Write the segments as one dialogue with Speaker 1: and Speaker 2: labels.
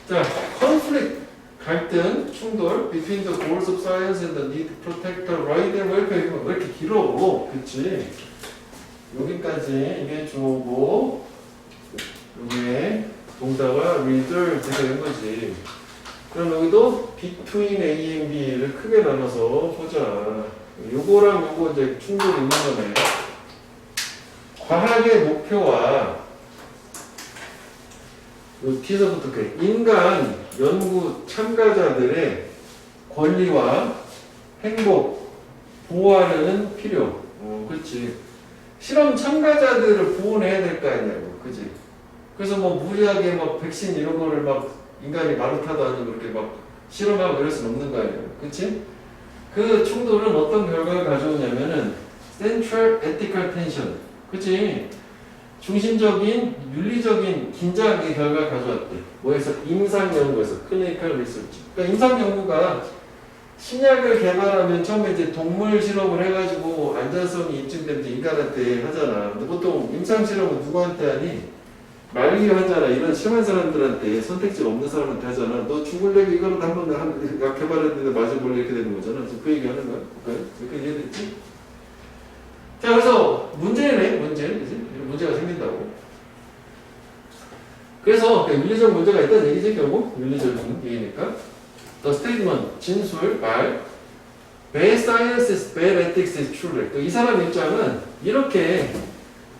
Speaker 1: 자, conflict, 갈등, 충돌, between the goals of science and the need to protect the right and welfare. 왜 이렇게 길어? 그치? 여기까지 이게 주어고, 여기에 동사가 result 되는 거지. 그럼 여기도 between A and B를 크게 나눠서 보자. 요거랑 요거 이제 충돌이 있는 거네. 과학의 목표와 뒤에서부터 인간 연구 참가자들의 권리와 행복 보호하려는 필요. 그렇지. 실험 참가자들을 보호해야 될 거 아니냐고, 그지? 그래서 뭐 무리하게 막 백신 이런 거를 막 인간이 마루타도 아니고 그렇게 막 실험하고 이럴 수는 없는 거 아니에요, 그렇지? 그 충돌은 어떤 결과를 가져오냐면은 central ethical tension, 그렇지? 중심적인 윤리적인 긴장의 결과를 가져왔대. 뭐에서? 임상 연구에서 clinical research. 그러니까 임상 연구가 신약을 개발하면 처음에 이제 동물 실험을 해가지고 안전성이 입증되면 인간한테 하잖아. 근데 보통 임상 실험은 누구한테 하니? 말기 환자나 이런 심한 사람들한테 선택지가 없는 사람한테 하잖아. 너 죽을래고 이거라도 한번 약 개발했는데 맞아볼래 이렇게 되는 거잖아. 그래서 그 얘기 하는 거야. 그러니까 이해됐지? 자, 그래서 문제네, 그지? 문제가 생긴다고. 그래서 윤리적 문제가 있다는 얘기지, 결국. 윤리적인 얘기니까. The statement, 진술, 말. Bad science is bad ethics is true. 이 사람 입장은 이렇게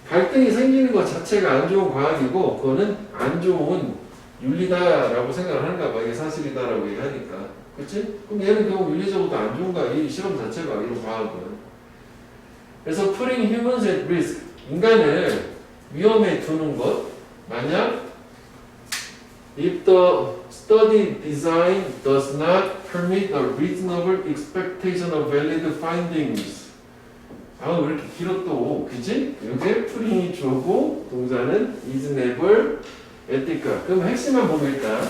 Speaker 1: 갈등이 생기는 것 자체가 안 좋은 과학이고, 그거는 안 좋은 윤리다라고 생각을 하는가 봐. 이게 사실이다라고 얘기하니까. 그치? 그럼 얘는 결국 윤리적으로 안 좋은 거야. 이 실험 자체가, 이런 과학은. 그래서 putting humans at risk. 인간을 위험에 두는 것. 만약 if the study design does not permit a reasonable expectation of valid findings. 아, 왜 이렇게 길어 또, 그치? 이게 putting이 주어고 동사는 is never ethical. 그럼 핵심만 보면 일단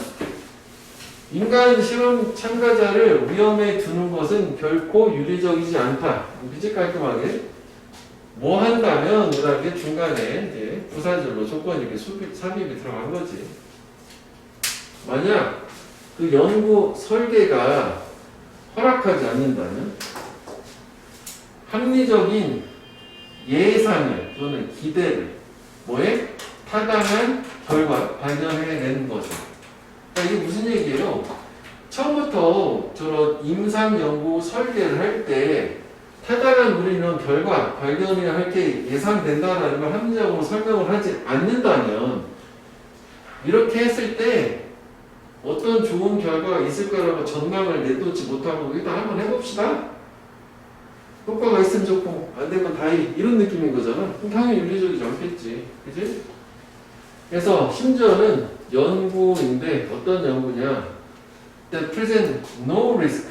Speaker 1: 인간 실험 참가자를 위험에 두는 것은 결코 윤리적이지 않다. 그치? 깔끔하게. 뭐 한다면 그다음에 중간에 이제 부사절로 조건이 이렇게 삽입이 들어간 거지. 만약 그 연구 설계가 허락하지 않는다면 합리적인 예상을 또는 기대를 뭐에 타당한 결과 발견해내는 것을. 그러니까 이게 무슨 얘기예요? 처음부터 저런 임상 연구 설계를 할 때 타당한 우리는 결과 발견해야 할 게 예상된다라는 걸 합리적으로 설명을 하지 않는다면 이렇게 했을 때 어떤 좋은 결과가 있을 거라고 전망을 내놓지 못하고 일단 한번 해봅시다. 효과가 있으면 좋고 안 되면 다이 이런 느낌인 거잖아. 그럼 당연히 윤리적이지 않겠지. 그치? 그래서 심지어는 연구인데 어떤 연구냐? That present no risk.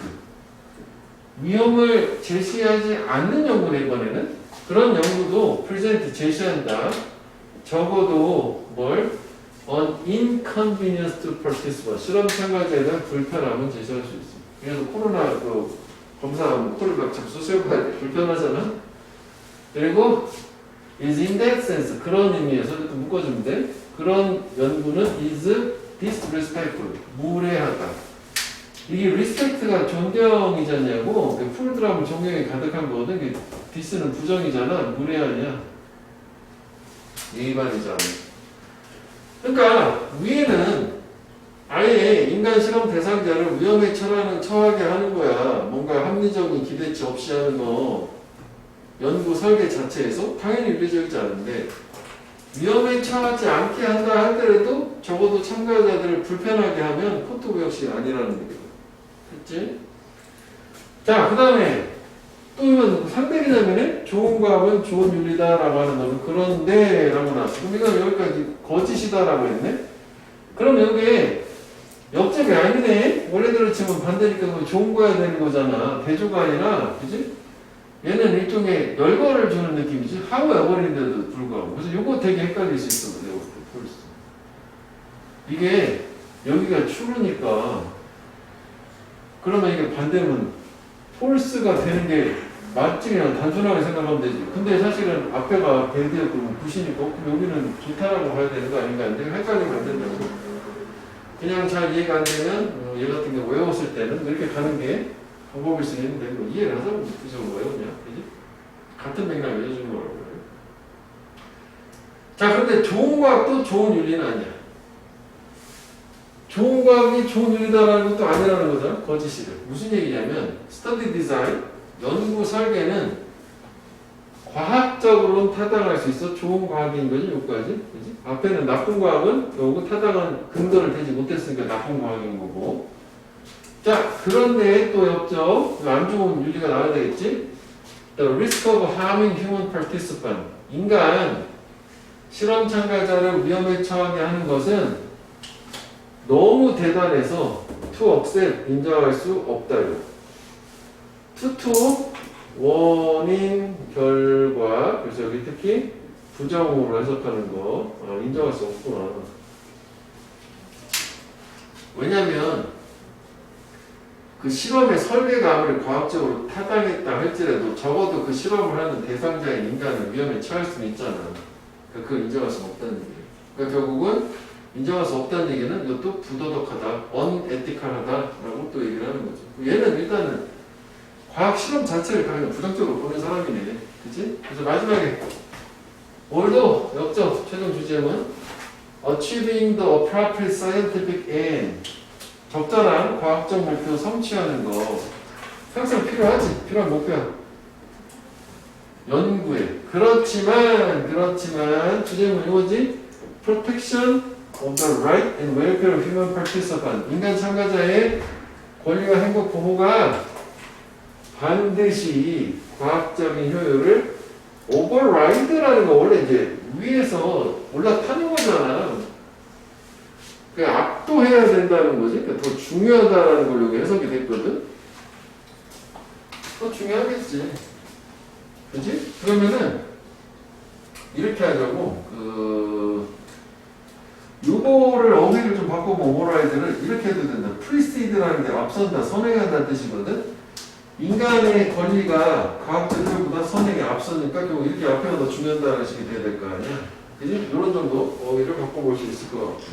Speaker 1: 위험을 제시하지 않는 연구네 이번에는. 그런 연구도 present 제시한다. 적어도 뭘? On inconvenience to participants. 실험 참가자에 대한 불편함은 제시할 수 있어. 그래서 코로나 그 검사하면 코를 막 잡수 세워봐야 돼. 불편하잖아. 그리고 is in that sense. 그런 의미에서 또 묶어주면 돼. 그런 연구는 is disrespectful. 무례하다. 이게 respect가 존경이잖냐고. 풀드라면 존경이 가득한 거거든. dis는 부정이잖아. 무례하냐. 예의반이잖아. 그러니까 위에는 아예 인간 실험 대상자를 위험에 처하게 하는 거야. 뭔가 합리적인 기대치 없이 하는 거. 연구 설계 자체에서 당연히 윤리적이지 않은데 위험에 처하지 않게 한다 하더라도 적어도 참가자들을 불편하게 하면 그것도 역시 아니라는 얘기야. 됐지? 자, 그 다음에 또 이건 상대 개념이네? 좋은 과학은 좋은 윤리다라고 하는 거는 그런데 라고 나왔어. 그럼 이건 여기까지 거짓이다라고 했네? 그럼 여기에 역적이 아니네? 원래대로 치면 반대니까 좋은 거야 되는 거잖아. 대조가 아니라, 그지? 얘는 일종의 열거를 주는 느낌이지. 하고 여버린데도 불구하고. 그래서 요거 되게 헷갈릴 수 있어. 내가 벌써. 이게 여기가 true니까 그러면 이게 반대면 false가 되는 게 맞지. 그냥 단순하게 생각하면 되지. 근데 사실은 앞에가 배드였고 부시니까 그럼 여기는 좋다라고 봐야 되는 거 아닌가. 내가 헷갈리면 안 된다고. 그냥 잘 이해가 안 되면 얘 같은 경우 외웠을 때는 이렇게 가는 게 방법일 수 있는데 뭐 이해를 하자고 그저 뭐 외웠냐, 그지? 같은 맥락 알려주는 거라고. 자, 근데 좋은 과학도 좋은 윤리는 아니야. 좋은 과학이 좋은 윤리다라는 것도 아니라는 거잖아. 거짓이래. 무슨 얘기냐면 스터디 디자인, 연구 설계는 과학적으로는 타당할 수 있어. 좋은 과학인 거지, 요까지. 그지? 앞에는 나쁜 과학은 요거 타당한 근거를 대지 못했으니까 나쁜 과학인 거고. 자, 그런데 또 옆쪽 안 좋은 윤리가 나와야 되겠지? The risk of harming human participant. 인간 실험 참가자를 위험에 처하게 하는 것은 너무 대단해서 to accept, 인정할 수 없다요. to 원인, 결과, 그래서 여기 특히 부정으로 해석하는 거 인정할 수 없구나. 왜냐면 그 실험의 설계가 아무리 과학적으로 타당했다 할지라도 적어도 그 실험을 하는 대상자인 인간을 위험에 처할 수는 있잖아. 그러니까 그걸 인정할 수 없다는 얘기예요. 그러니까 결국은 인정할 수 없다는 얘기는 이것도 부도덕하다, 언에티컬하다라고 또 얘기를 하는 거죠. 얘는 일단은 과학 실험 자체를 그냥 부정적으로 보는 사람이네. 그치? 그래서 마지막에 오늘도 역적 최종 주제는 Achieving the appropriate scientific aim. 적절한 과학적 목표 성취하는 거 항상 필요하지. 필요한 목표야. 연구에. 그렇지만 주제는 이거지. Protection of the right and welfare of human participant. 인간 참가자의 권리와 행복 보호가 반드시 과학적인 효율을 override라는 거 원래 이제 위에서 올라타는 거잖아. 그러니까 압도해야 된다는 거지. 그러니까 더 중요하다라는 걸로 여기 해석이 됐거든. 더 중요하겠지. 그지? 그러면은 이렇게 하자고. 요거를 어휘를 좀 바꾸고 override를 이렇게 해도 된다. precede라는 게 앞선다, 선행한다는 뜻이거든. 인간의 권리가 과학적 효율보다 선행에 앞서니까 결국 이렇게 앞에가 더 중요하다는 식이 돼야 될 거 아니야. 그지? 이런 정도 어휘를 바꿔볼 수 있을 것 같아.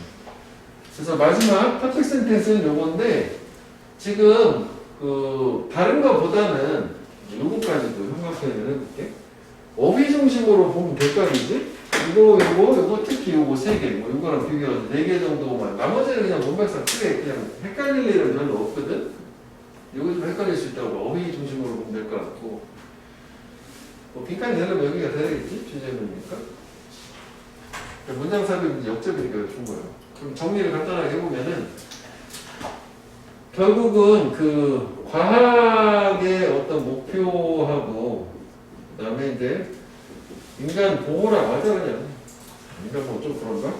Speaker 1: 그래서 마지막 퍼펙트 센텐스는 요건데 지금 다른 거보다는 요거까지도 형광펜을 해볼게. 어휘 중심으로 보면 될 거 아니지? 요거 특히 요거 3개, 뭐 요거랑 비교해서 4개 정도만. 나머지는 그냥 문맥상 크게 그냥 헷갈릴 일은 별로 없거든? 요거 좀 헷갈릴 수 있다고 어휘 중심으로 보면 될 것 같고. 뭐 빈칸이 되려면 여기가 되겠지? 주제문이니까. 문장 삽입이 역접이니까 좋은 거예요. 그럼 정리를 간단하게 해보면은 결국은 그 과학의 어떤 목표하고 그다음에 이제 인간 보호라 맞아 그냥 인간 보호 좀 그런가?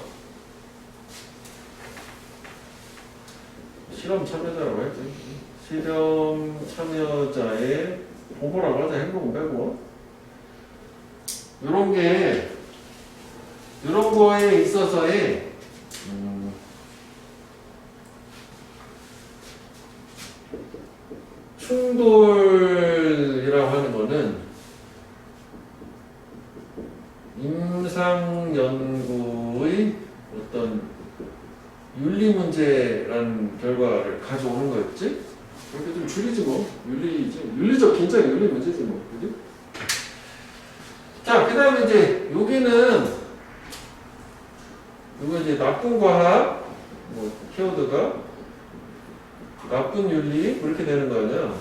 Speaker 1: 실험 참여자라고 했지. 실험 참여자의 보호라고 하자. 행동은 빼고 이런 거에 있어서의 충돌이라고 하는 거는 임상연구의 어떤 윤리 문제라는 결과를 가져오는 거였지? 그렇게 좀 줄이지 뭐. 윤리적 긴장 윤리 문제지 뭐. 그지? 자, 그 다음에 이제 여기는 이거 이제 나쁜 과학, 뭐 키워드가 나쁜 윤리 이렇게 되는 거 아니야?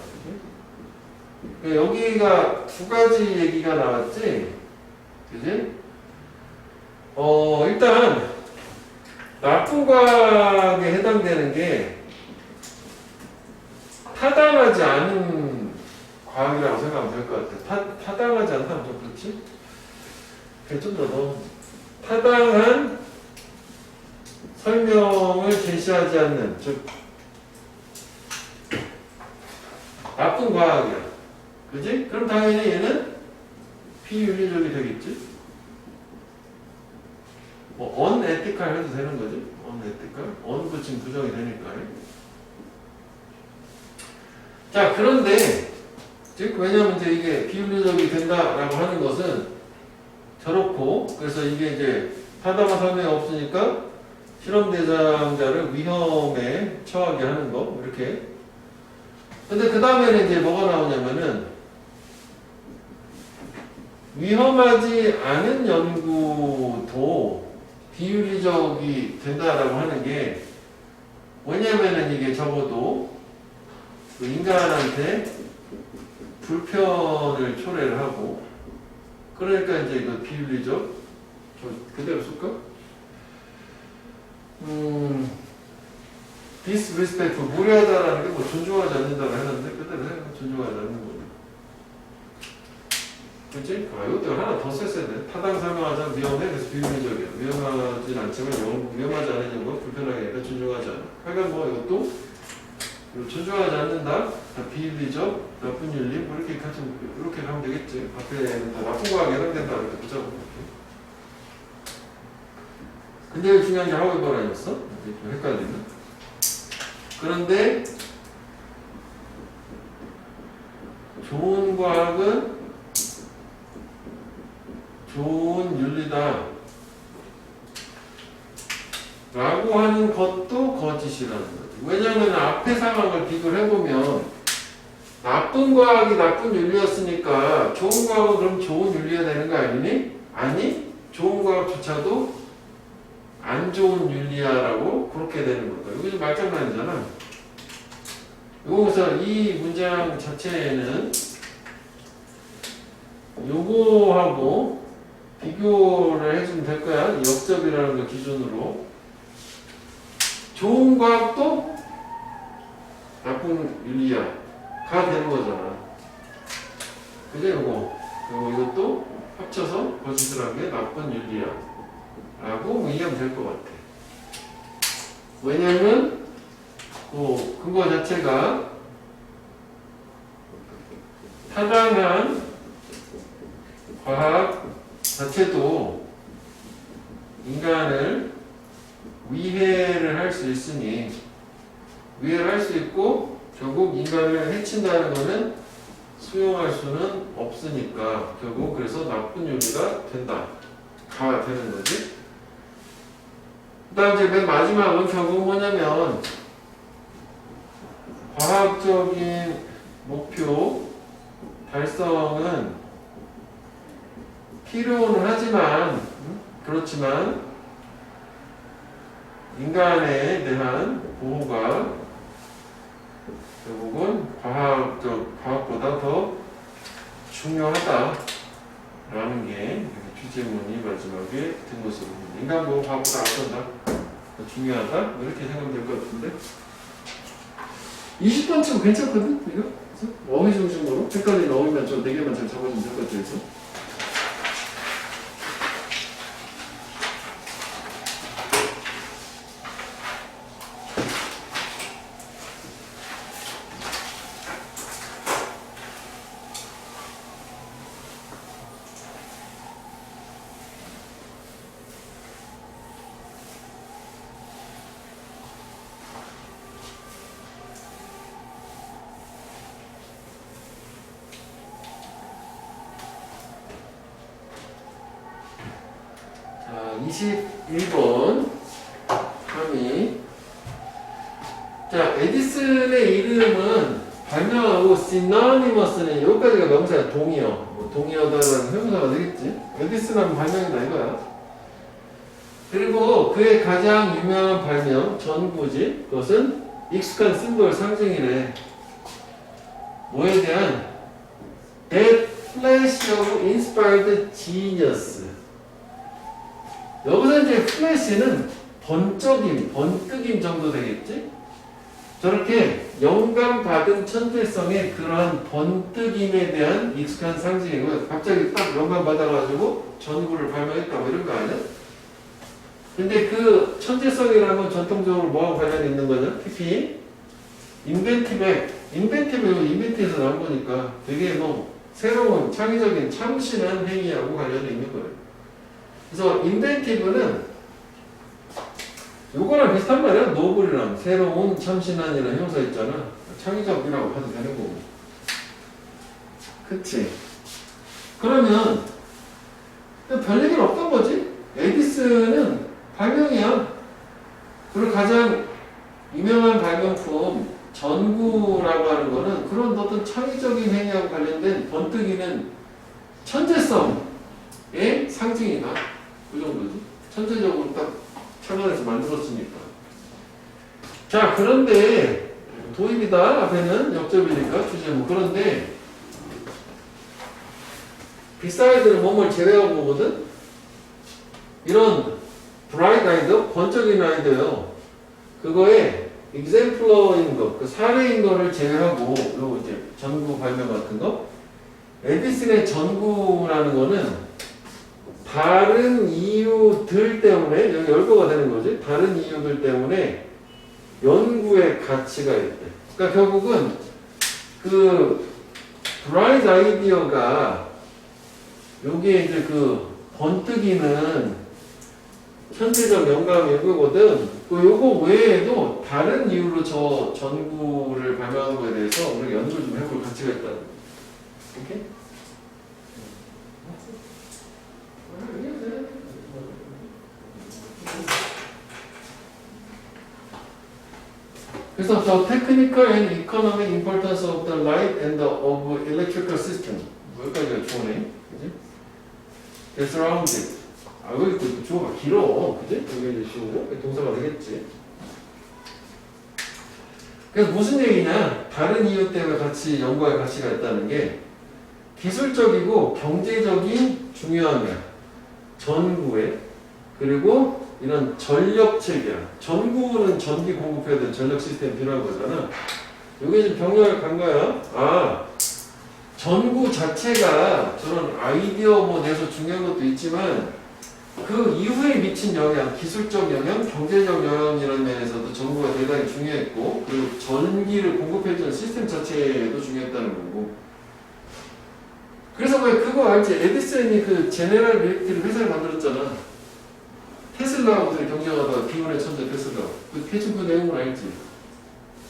Speaker 1: 여기가 2가지 얘기가 나왔지, 그지? 일단 나쁜 과학에 해당되는 게 타당하지 않은 과학이라고 생각하면 될 것 같아. 타당하지 않다면 좀 그렇지? 좀 더 타당한 설명을 제시하지 않는, 즉 나쁜 과학이야. 그지? 그럼 당연히 얘는 비윤리적이 되겠지? 뭐 unethical 해도 되는 거지? unethical? un 붙이면 부정이 되니까. 자, 그런데 즉 왜냐면 이제 이게 비윤리적이 된다라고 하는 것은 저렇고, 그래서 이게 이제 타당한 설명이 없으니까 실험 대상자를 위험에 처하게 하는 거 이렇게. 근데 그 다음에는 이제 뭐가 나오냐면은 위험하지 않은 연구도 비윤리적이 된다라고 하는 게 뭐냐면은 이게 적어도 그 인간한테 불편을 초래를 하고 그러니까 이제 그 비윤리적 그대로 쓸까? disrespect 무례하다라는 게 뭐 존중하지 않는다고 하는데 그대로 해 존중하지 않는 거죠. 그치? 이것도 하나 더 썼어야 돼. 타당 설명하자 위험해 그래서 비윤리적이야. 위험하진 않지만 위험하지 않은 연구 불편하게 하니까 존중하지 않아. 하여간 뭐 이것도 존중하지 않는다. 비윤리적 나쁜 윤리 뭐 이렇게 같이 이렇게 하면 되겠지. 앞에는 다 나쁜 거하게 해당된다 이렇게 붙잡고 이렇게. 근데 중요한 게 however 아니었어? 좀 헷갈리네. 그런데 좋은 과학은 좋은 윤리다 라고 하는 것도 거짓이라는 거지. 왜냐하면 앞에 상황을 비교를 해보면 나쁜 과학이 나쁜 윤리였으니까 좋은 과학은 그럼 좋은 윤리가 되는 거 아니니? 아니, 좋은 과학조차도 안 좋은 윤리야라고 그렇게 되는 거다. 이거 좀 말장난이잖아. 여기서 이 문장 자체에는 요거하고 비교를 해주면 될 거야. 역접이라는 거 기준으로. 좋은 과학도 나쁜 윤리야가 되는 거잖아. 그죠? 요거. 그리고 이것도 합쳐서 거짓을 한 게 나쁜 윤리야. 라고 뭐 이해하면 될 것 같아. 왜냐면 근거 자체가 타당한 과학 자체도 인간을 위해를 할 수 있으니 위해를 할 수 있고 결국 인간을 해친다는 것은 수용할 수는 없으니까 결국 그래서 나쁜 윤리가 된다가 되는 거지. 그 다음 이제 맨 마지막은 결국 뭐냐면 과학적인 목표 달성은 필요는 하지만 그렇지만 인간에 대한 보호가 결국은 과학보다 더 중요하다라는 게 주제문이 마지막에 뒷모습입니다. 인간 보호 과학보다 앞선다. 중요하다? 이렇게 생각하면 될 것 같은데 20번쯤 괜찮거든? 이거? 어휘 중심으로 헷갈리는 어휘만 좀 4개만 잘 적어주면 될 것 같아서 자, 21번 함이 자, 에디슨의 이름은 발명하고 synonymous는 여기까지가 명사야. 동의어. 동의어다라는 형용사가 되겠지. 에디슨 하면 발명이다 이거야. 그리고 그의 가장 유명한 발명 전구지 그것은 익숙한 심볼 상징이네. 뭐에 대한 That flash of inspired genius. 여기서 이제 플래시는 번쩍임, 번뜩임 정도 되겠지? 저렇게 영감받은 천재성의 그러한 번뜩임에 대한 익숙한 상징이고요. 갑자기 딱 영감받아가지고 전구를 발명했다 뭐 이런 거 아니야? 근데 그 천재성이라는 건 전통적으로 뭐하고 관련이 있는 거냐? PP 인벤티브에서 나온 거니까 되게 뭐 새로운 창의적인 참신한 행위하고 관련이 있는 거예요. 그래서 인벤티브는 요거랑 비슷한 말이야. 노블이랑 새로운 참신한이라는 형사 있잖아. 창의적이라고 봐도 되는 거고. 그치? 그러면 별 얘기는 없던 거지? 에디슨은 발명이야. 그리고 가장 유명한 발명품 전구라고 하는 거는 그런 어떤 창의적인 행위하고 관련된 번뜩이는 천재성의 상징이다. 그 정도지. 천재적으로 딱 창안에서 만들었으니까. 자, 그런데 도입이다. 앞에는 역접이니까 주제뭐. 그런데 비사이드는 뭐뭘 제외하고 보거든? 이런 브라이트 아이디어, 번쩍이는 아이디어요. 그거에 examplar인 거, 그 사례인 거를 제외하고, 요 이제 전구 발명 같은 거. 에디슨의 전구라는 거는 다른 이유들 때문에, 여기 열거가 되는 거지. 다른 이유들 때문에 연구의 가치가 있대. 그러니까 결국은 그 브라이트 아이디어가 여기에 이제 그 번뜩이는 현재적 영감 연구거든. 그 요거 외에도 다른 이유로 저 전구를 발명한 거에 대해서 우리가 연구를 좀 해볼 가치가 있다는 거. 오케이? 그래서 the technical and economic importance of the light and of electrical system. 여기까지가 좋네. 그지? The surrounded. 아, 여기 또 주어가 길어. 그지? 여기 이제 쉬우고 동사가 되겠지. 그래서 무슨 얘기냐? 다른 이유 때문에 같이 연구할 가치가 있다는 게 기술적이고 경제적인 중요함이야. 전구에. 그리고 이런 전력 체계야. 전구는 전기 공급해야 되는 전력 시스템 필요한 거잖아. 이게 지금 병렬 간 거야. 아, 전구 자체가 저런 아이디어 뭐 내서 중요한 것도 있지만 그 이후에 미친 영향, 기술적 영향, 경제적 영향이라는 면에서도 전구가 대단히 중요했고, 그리고 전기를 공급해주는 시스템 자체도 중요했다는 거고. 그래서 왜 그거 알지? 에디슨이 그 제네럴 일렉트릭 회사를 만들었잖아. 테슬라하고들 경쟁하다가 비운의 천재 테슬라. 그 대충 그 내용을 알지?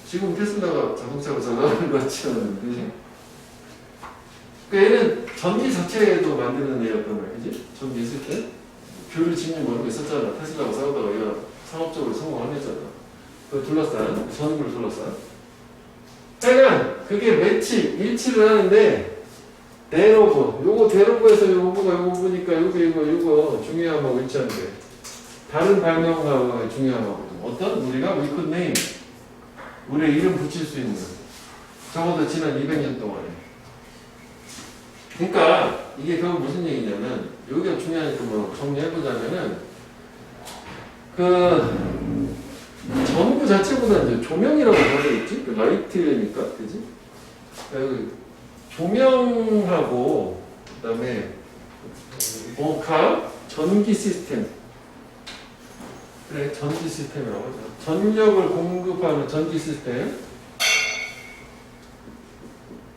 Speaker 1: 지금 테슬라가 자동차로 잘 나가는 것 같지 않은 그지? 그 얘는 전기 자체도 만드는 애였단 말이야, 그지? 전기 있을 때 교류 직무 뭐 이런 거 있었잖아. 테슬라하고 싸우다가 얘가 상업적으로 성공하냈잖아. 그 둘러싼 전구를 둘러싼. 하여간 그게 매치 일치를 하는데 데로브 요거 데로브에서 요거가 요거니까 요거 이거 중요함하고 일치하는데. 다른 발명가가 중요하거든. 어떤? 우리가 we could name. 우리의 이름 붙일 수 있는. 적어도 지난 200년 동안에. 그러니까 이게 결국 무슨 얘기냐면 여기가 중요하니까 뭐 정리해보자면은 그 전구 자체보다 이제 조명이라고 부르겠지? 그 라이트니까, 그지? 그 조명하고 그다음에 전기 시스템. 그래, 전기 시스템이라고 하죠. 전력을 공급하는 전기 시스템.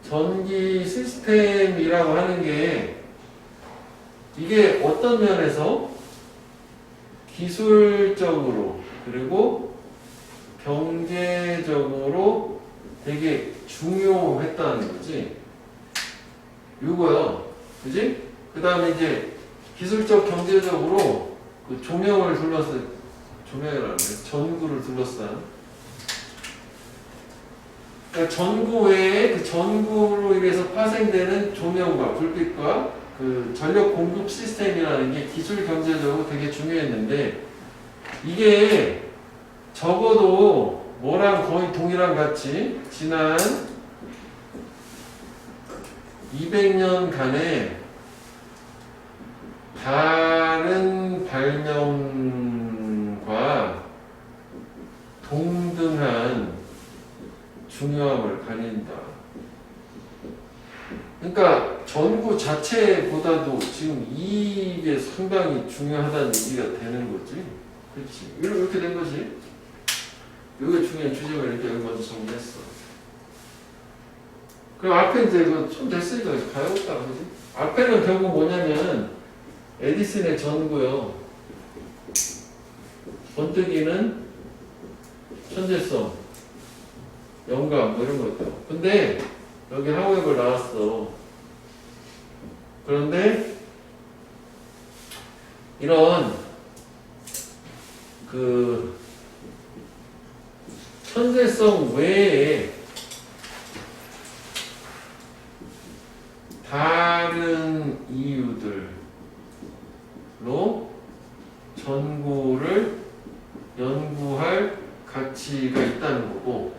Speaker 1: 전기 시스템이라고 하는 게 이게 어떤 면에서 기술적으로 그리고 경제적으로 되게 중요했다는 거지. 이거요. 그지? 그 다음에 이제 기술적 경제적으로 그 조명을 둘러싼 조명이라는 전구를 둘러싼 그러니까 전구 외에 그 전구로 인해서 파생되는 조명과 불빛과 그 전력 공급 시스템이라는 게 기술 경제적으로 되게 중요했는데 이게 적어도 뭐랑 거의 동일한 가치 지난 200년간의 다른 발명과 동등한 중요함을 가진다. 그러니까 전구 자체보다도 지금 이게 상당히 중요하다는 얘기가 되는 거지. 그렇지. 이렇게 된 거지. 이게 중요한 주제가 이렇게 여기 먼저 정리했어. 그럼 앞에 이제 이거 좀 됐으니까 가야겠다. 그지? 앞에는 결국 뭐냐면 에디슨의 전구요. 번뜩이는 천재성, 영감 뭐 이런 거였죠. 근데 여기 하우에버 나왔어. 그런데 이런 그 천재성 외에 다른 이유들로 전구를 연구할 가치가 있다는 거고,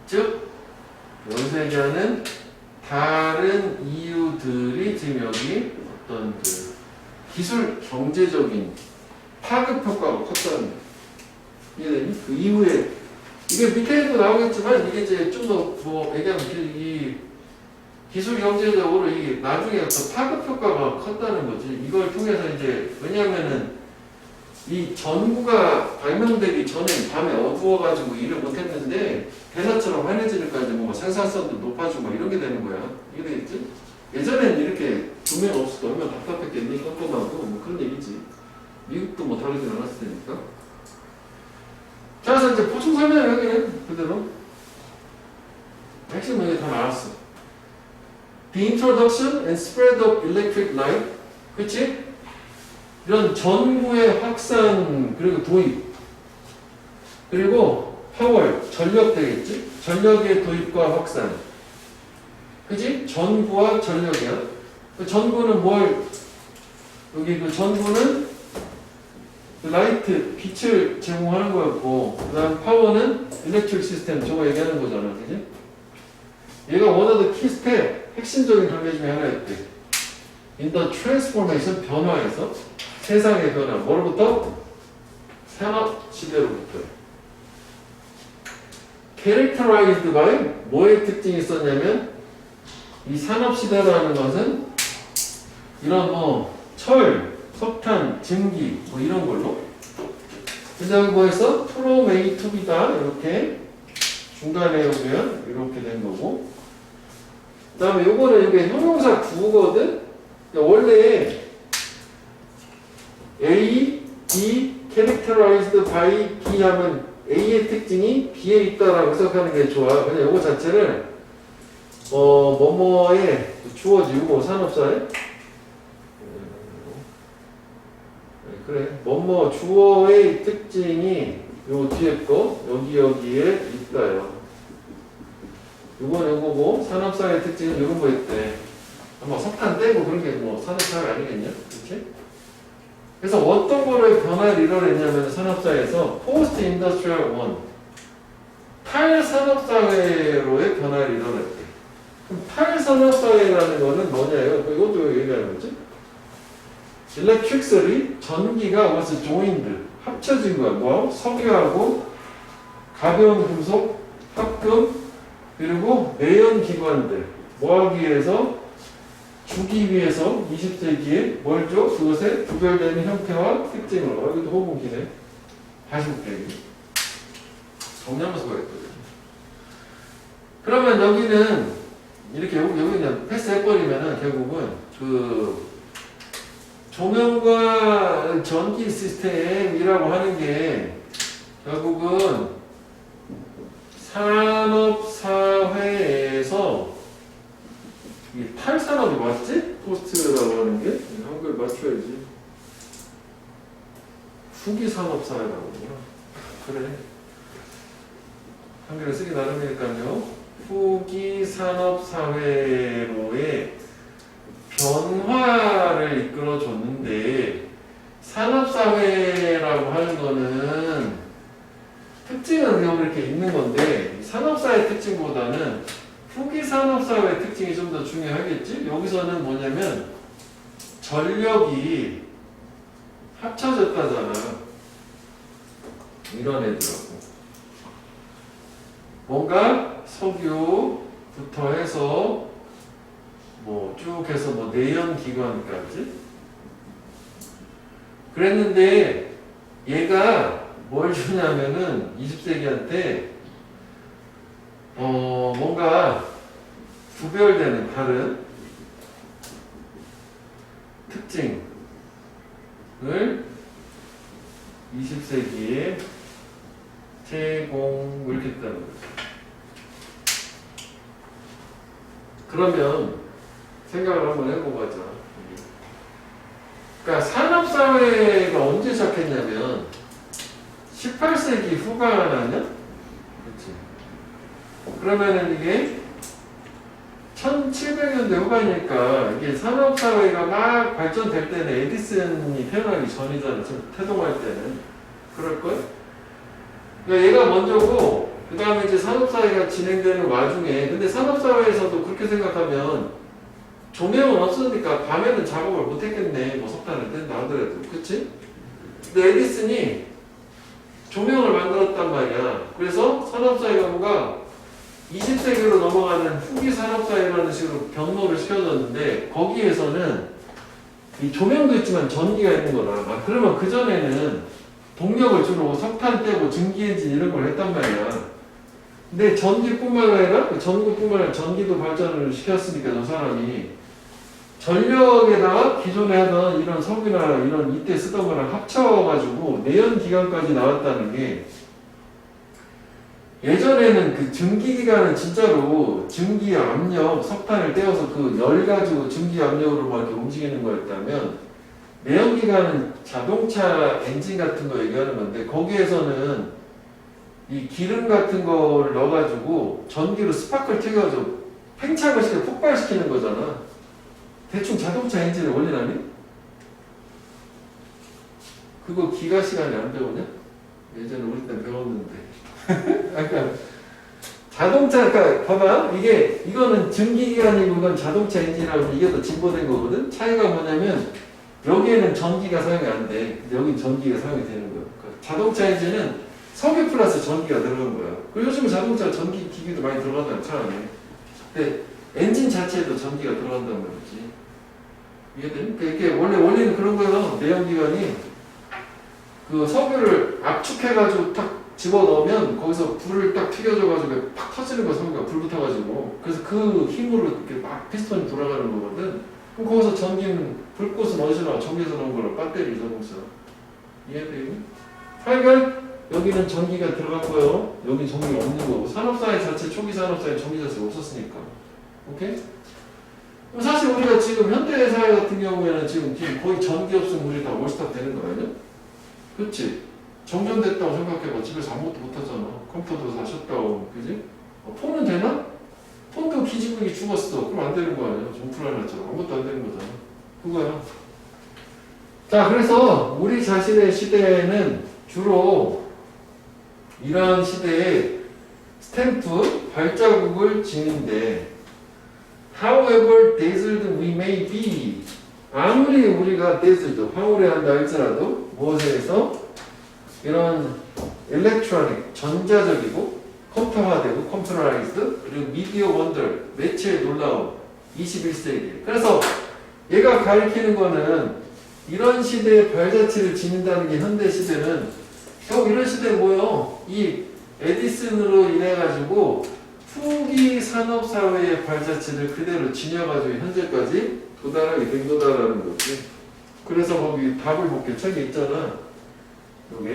Speaker 1: 즉 여기서 얘기하는 다른 이유들이 지금 여기 어떤 그 기술 경제적인 파급 효과가 컸다는 거예요. 이해되니? 그 이후에 이게 밑에도 나오겠지만 이게 이제 좀 더 뭐 얘기하면 이 기술 경제적으로 이 나중에 어떤 파급 효과가 컸다는 거지. 이걸 통해서 이제 왜냐하면은 이 전구가 발명되기 전에 밤에 어두워가지고 일을 못했는데 대낮처럼 환해지니까 이제 뭔가 생산성도 높아지고 막 이런 게 되는 거야. 이게 되겠지? 예전에는 이렇게 조명 없어도 얼마나 답답했겠니? 깜깜하고 뭐 그런 얘기지. 미국도 뭐 다르진 않았을 테니까. 자, 그래서 이제 보충 설명을 하기는 그대로 핵심 여기 다 나왔어. The introduction and spread of electric light, 그치? 이런 전구의 확산 그리고 도입, 그리고 파월, 전력 되겠지? 전력의 도입과 확산, 그치? 전구와 전력이야. 그 전구는 뭘, 여기 그 전구는 그 라이트, 빛을 제공하는 거였고, 그 다음 파워는 일렉트릭 시스템, 저거 얘기하는 거잖아, 그치? 얘가 one of the key step, 핵심적인 관계 중에 하나였대. In the transformation, 변화에서 세상의 변화, 뭐로부터? 산업 시대로부터. Characterized by 뭐의 특징이 있었냐면 이 산업 시대라는 것은 이런 뭐 철, 석탄, 증기 뭐 이런 걸로. 근데 여기 뭐였어? From A to B다 이렇게 중간에 오면 이렇게 된 거고. 그 다음에 요거는 이게 형용사 구거든? 원래 A, B, characterized by B 하면 A의 특징이 B에 있다라고 생각하는 게 좋아. 그냥 요거 자체를 뭐뭐에 주어지고 산업사에 그래 뭐뭐 주어의 특징이 요 뒤에 거 여기에 있다요. 요건 요거고 산업사의 특징은 요런 거였대. 아마 석탄 떼고 그런 게 뭐 산업사회 아니겠냐? 그렇지? 그래서 어떤 거를 변화를 이뤄냈냐면 산업사회에서 포스트 인더스트리얼 원 탈산업사회로의 변화를 이뤄냈대. 그럼 탈산업사회라는 거는 뭐냐요? 이것도 얘기하는 거지. 일렉트릭셀이 전기가 was joined 합쳐진 거야. 뭐? 석유하고 가벼운 금속, 합금 그리고 내연 기관들 뭐 하기 위해서 주기 위해서 20세기에 뭘 줘? 그것의 구별되는 형태와 특징을 여기도 호흡기네. 다시 볼게요. 정리하면서 보겠거든요. 그러면 여기는 이렇게 여기 그냥 패스해버리면은 결국은 그 조명과 전기 시스템이라고 하는 게 결국은 산업사회에서 이 탈산업이 맞지? 포스트라고 하는 게? 한글 맞춰야지. 후기산업사회라고 하구나. 그래. 한글을 쓰기 나름이니까요. 후기산업사회로의 변화를 이끌어줬는데 산업사회라고 하는 거는 특징은 그냥 이렇게 있는 건데 산업사회 특징보다는 후기산업사회의 특징이 좀 더 중요하겠지? 여기서는 뭐냐면 전력이 합쳐졌다잖아. 이런 애들하고 뭔가 석유부터 해서 뭐 쭉 해서 뭐 내연기관까지 그랬는데 얘가 뭘 주냐면은 20세기한테 뭔가 구별되는 다른 특징을 20세기에 제공 이렇게 했다는 거죠. 그러면 생각을 한번 해보고 하자. 그러니까 산업사회가 언제 시작했냐면 18세기 후반 아니야? 그렇지. 그러면은 이게 1700년대 후반이니까 이게 산업사회가 막 발전될 때는 에디슨이 태어나기 전이잖아. 지금 태동할 때는. 그럴걸? 그러니까 얘가 먼저고, 그 다음에 이제 산업사회가 진행되는 와중에, 근데 산업사회에서도 그렇게 생각하면 조명은 없으니까 밤에는 작업을 못했겠네. 뭐 석탄을 뗀다 하더라도. 그치? 근데 에디슨이 조명을 만들었단 말이야. 그래서 산업사회가 뭔가 20세기로 넘어가는 후기 산업사회라는 식으로 변모를 시켜줬는데 거기에서는 이 조명도 있지만 전기가 있는 거다. 아, 그러면 그전에는 동력을 주로 석탄 떼고 증기엔진 이런 걸 했단 말이야. 근데 전기뿐만 아니라 전구뿐만 아니라 전기도 발전을 시켰으니까 저 사람이 전력에다가 기존에 하던 이런 석유나 이런 이때 쓰던 거랑 합쳐가지고 내연기관까지 나왔다는 게 예전에는 그 증기기관은 진짜로 증기 압력, 석탄을 떼어서 그 열 가지고 증기 압력으로 막 이렇게 움직이는 거였다면 내연기관은 자동차 엔진 같은 거 얘기하는 건데 거기에서는 이 기름 같은 거를 넣어가지고 전기로 스파크를 튀겨가지고 팽창을 시켜 폭발시키는 거잖아. 대충 자동차 엔진의 원리 아니? 그거 기가 시간에 안 배우냐? 예전에 우리 때 배웠는데. 그러니까 자동차, 그러니까 봐봐. 이거는 증기기관이고 이건 자동차 엔진이라고 이게 더 진보된 거거든? 차이가 뭐냐면 여기에는 전기가 사용이 안 돼. 여긴 전기가 사용이 되는 거야. 그러니까 자동차 엔진은 석유 플러스 전기가 들어간 거야. 그리고 요즘 자동차 전기 기기도 많이 들어가잖아, 차 안에. 근데 엔진 자체에도 전기가 들어간단 말이지. 이해되니? 그러니까 이게 원리는 그런 거예요. 내연기관이 그 석유를 압축해가지고 탁 집어넣으면 거기서 불을 딱 튀겨져가지고 팍 터지는 거야. 석유가 불 붙어가지고. 그래서 그 힘으로 이렇게 막 피스톤이 돌아가는 거거든. 그럼 거기서 전기는 불꽃은 어디서 나와? 전기에서 나온 거라. 배터리 자동차. 이해되니? 하여간 여기는 전기가 들어갔고요. 여기 전기가 없는 거고. 산업사회 자체, 초기 산업사회 전기 자체가 없었으니까. 오케이? 사실 우리가 지금 현대사회 같은 경우에는 지금 거의 전기 없으면 우리 다 월스탑 되는 거 아니야? 그치? 정전됐다고 생각해봐. 집에서 아무것도 못하잖아. 컴퓨터도 다 셧다운. 그지? 폰은 되나? 폰도 기지국이 죽었어. 그럼 안 되는 거 아니야? 오프라인처럼. 아무것도 안 되는 거잖아. 그거야. 자, 그래서 우리 자신의 시대에는 주로 이러한 시대에 스탬프, 발자국을 지는데 however dazzled we may be 아무리 우리가 dazzled, 황홀해한다 할지라도 무엇에서 이런 electronic, 전자적이고 컴퓨터화되고 컴퓨터라이즈드 그리고 미디어 원더, 매체의 놀라움 21세기 그래서 얘가 가리키는 거는 이런 시대의 발자취를 지닌다는 게 현대 시대는 이런 시대에 뭐예요? 이 에디슨으로 인해 가지고 후기 산업사회의 발자취를 그대로 지녀가지고 현재까지 도달하게 된 거다라는 거지. 그래서 거기 답을 볼게. 책에 있잖아. 여기.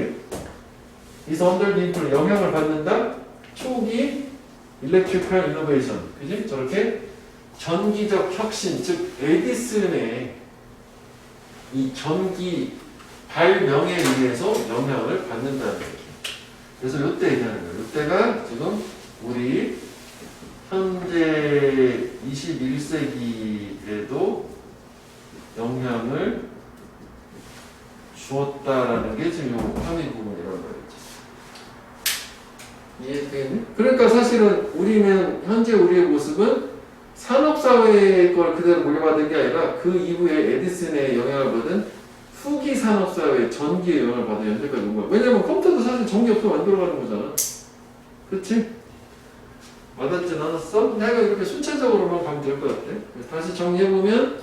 Speaker 1: is under the influence, 영향을 받는다. 초기 electrical innovation. 그지? 저렇게 전기적 혁신, 즉 에디슨의 이 전기 발명에 의해서 영향을 받는다는 거죠. 그래서 이때 얘기하는 거예요. 이때가 지금 우리 현재 21세기에도 영향을 주었다라는 게 지금 요 함의 부분이라는 말이죠. 이해되니? 그러니까 사실은 우리는 현재 우리의 모습은 산업사회의 걸 그대로 물려받은 게 아니라 그 이후에 에디슨의 영향을 받은 후기 산업사회의 전기의 영향을 받은 현재까지 온 거야. 왜냐면 컴퓨터도 사실 전기 없으면 안 돌아가는 거잖아. 그렇지? 와닿진 않았어? 내가 이렇게 순차적으로만 가면 될 것 같아. 다시 정리해보면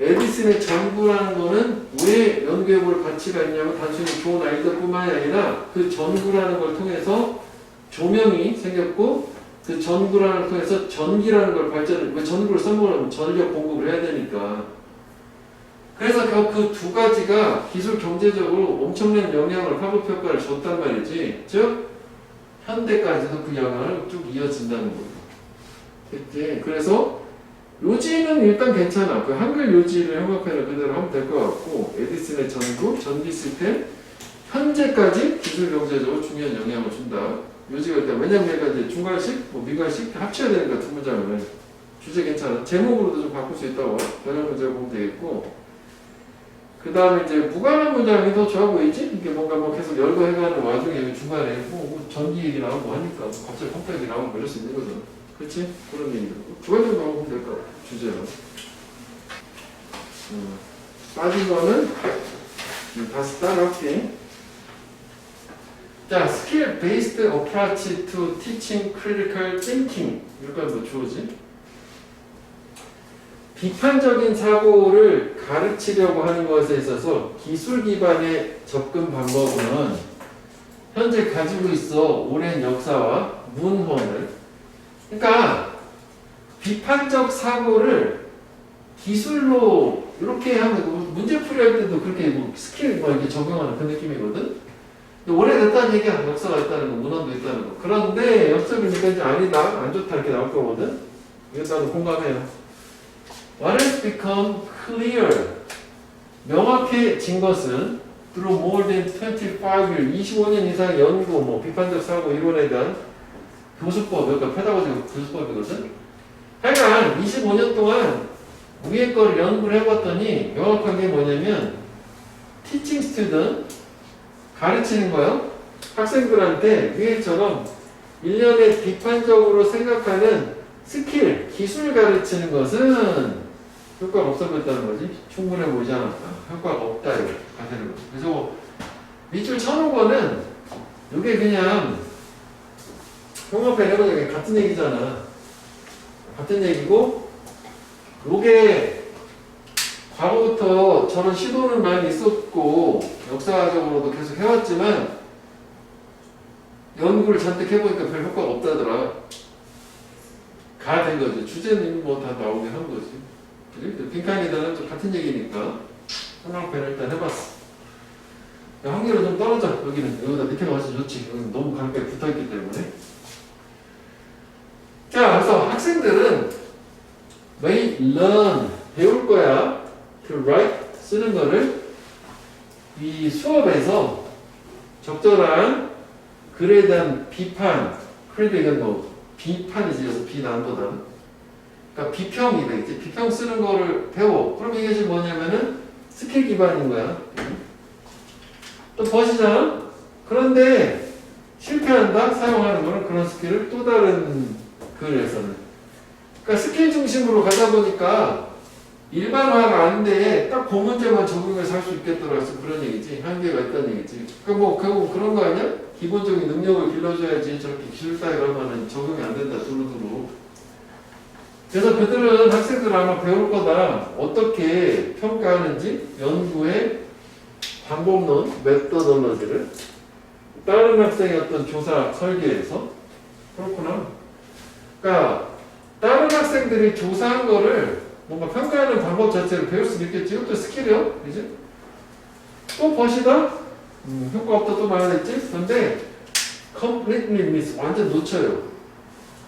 Speaker 1: 에디슨의 전구라는 거는 왜 연구해볼 가치가 있냐면 단순히 좋은 아이디어뿐만이 아니라 그 전구라는 걸 통해서 조명이 생겼고 그 전구라는 걸 통해서 전기라는 걸 왜 전구를 써먹으려면 전력 공급을 해야 되니까 그래서 그 두 가지가 기술 경제적으로 엄청난 영향을 파급 효과를 줬단 말이지. 즉 현대까지도 그 영향을 쭉 이어진다는 거예요. 됐지? 그래서 요지는 일단 괜찮아. 그 한글 요지를 형광펜을 그대로 하면 될 것 같고 에디슨의 전구, 전기 시스템, 현재까지 기술 경제적으로 중요한 영향을 준다. 요지가 있다. 왜냐면 얘가 이제 중간식, 뭐 미관식 합쳐야 되니까 두 문장을. 주제 괜찮아. 제목으로도 좀 바꿀 수 있다고. 변형 문제를 보면 되겠고. 그 다음에 이제 무관한 문장이 더 좋아 보이지? 이게 뭔가 뭐 계속 열거 해가는 와중에 중간에 뭐 전기 얘기 나오고 하니까 갑자기 컴퓨터 얘기 나오면 걸릴 수 있는 거잖아. 그치? 그런 얘기들. 두 가지 정도 하면 될 것 같아. 주제는. 빠진 거는 다시 따라할게. 자, skill based approach to teaching critical thinking. 여기까지 뭐 주어지? 비판적인 사고를 가르치려고 하는 것에 있어서 기술 기반의 접근 방법은 현재 가지고 있어 오랜 역사와 문헌을. 그러니까 비판적 사고를 기술로 이렇게 하면 문제 풀이할 때도 그렇게 뭐 스킬 뭐 이렇게 적용하는 그 느낌이거든. 오래됐다는 얘기야. 역사가 있다는 거, 문헌도 있다는 거. 그런데 역사니까 이제 아니다, 안 좋다 이렇게 나올 거거든. 이거 나도 공감해요. What has become clear? 명확해진 것은 through more than 25year, 25년 이상 연구, 뭐 비판적 사고 이론에 대한 교수법, 그러니까 페다고지 교수법이거든. 하여간 25년 동안 위에 거를 연구를 해봤더니 명확한 게 뭐냐면 teaching student, 가르치는 거요. 학생들한테 위에처럼 1년에 비판적으로 생각하는 스킬, 기술 가르치는 것은 효과가 없어 보였다는 거지. 충분해 보이지 않았다. 효과가 없다 이거 가되는 거지. 그래서 밑줄 쳐놓은 거는 이게 그냥 형업에 해보자 같은 얘기잖아. 같은 얘기고 요게 과거부터 저런 시도는 많이 있었고 역사적으로도 계속 해왔지만 연구를 잔뜩 해보니까 별 효과가 없다더라. 가 된 거지. 주제는 뭐 다 나오긴 한 거지. 빈칸이다는 좀 같은 얘기니까 하나편을 일단 해봤어. 확률은 좀 떨어져. 여기는 여기다 밑에 가서 좋지. 여기는 너무 가까이 붙어있기 때문에. 자, 그래서 학생들은 may learn 배울 거야. to write 쓰는 거를 이 수업에서 적절한 글에 대한 비판, 크리틱은 뭐 비판이지. 그래서 비난보다는. 그러니까 비평이 되겠지. 비평 쓰는 거를 배워. 그럼 이게 지금 뭐냐면은 스킬 기반인 거야. 또 버시잖아. 그런데 실패한다. 사용하는 거는 그런 스킬을 또 다른 글에서는. 그러니까 스킬 중심으로 가다 보니까 일반화가 안 돼. 딱 그 문제만 적용해서 할 수 있겠더라. 그래서 그런 얘기지. 한계가 있다는 얘기지. 그러니까 뭐 결국 그런 거 아니야? 기본적인 능력을 길러줘야지. 저렇게 기술 따위로만은 적용이 안 된다. 두루두루. 그래서 그들은 학생들 아마 배울 거다. 어떻게 평가하는지 연구의 방법론, 메서돌로지를 다른 학생의 어떤 조사 설계에서. 그렇구나. 그러니까 다른 학생들이 조사한 거를 뭔가 평가하는 방법 자체를 배울 수도 있겠지. 이것도 스킬이요. 그지? 또 버시다? 효과 없다 또 말하겠지? 근데 completely miss. 완전 놓쳐요.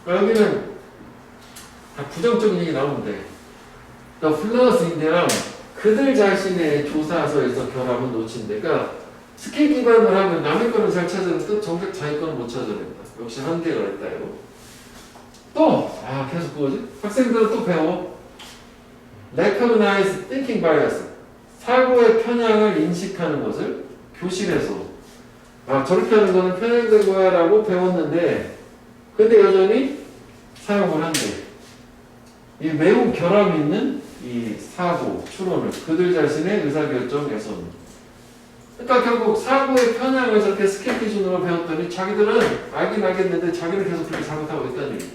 Speaker 1: 그러니까 여기는 다 부정적인 얘기 나오면 돼. The flaws in their 그들 자신의 조사서에서 결함은 놓친대. 그러니까 스킬 기반을 하면 남의 거는 잘 찾아내도 정작 자기 거는 못 찾아낸다. 역시 한계가 있다요. 또 계속 그거지. 학생들은 또 배워. Recognize thinking bias. 사고의 편향을 인식하는 것을 교실에서 저렇게 하는 거는 편향된 거야 라고 배웠는데 근데 여전히 사용을 한대. 이 매우 결함 있는 이 사고, 추론을 그들 자신의 의사결정에서는. 그러니까 결국 사고의 편향을 저렇게 스킬 기준으로 배웠더니 자기들은 알긴 알겠는데 자기는 계속 그렇게 잘못하고 있다는 얘기.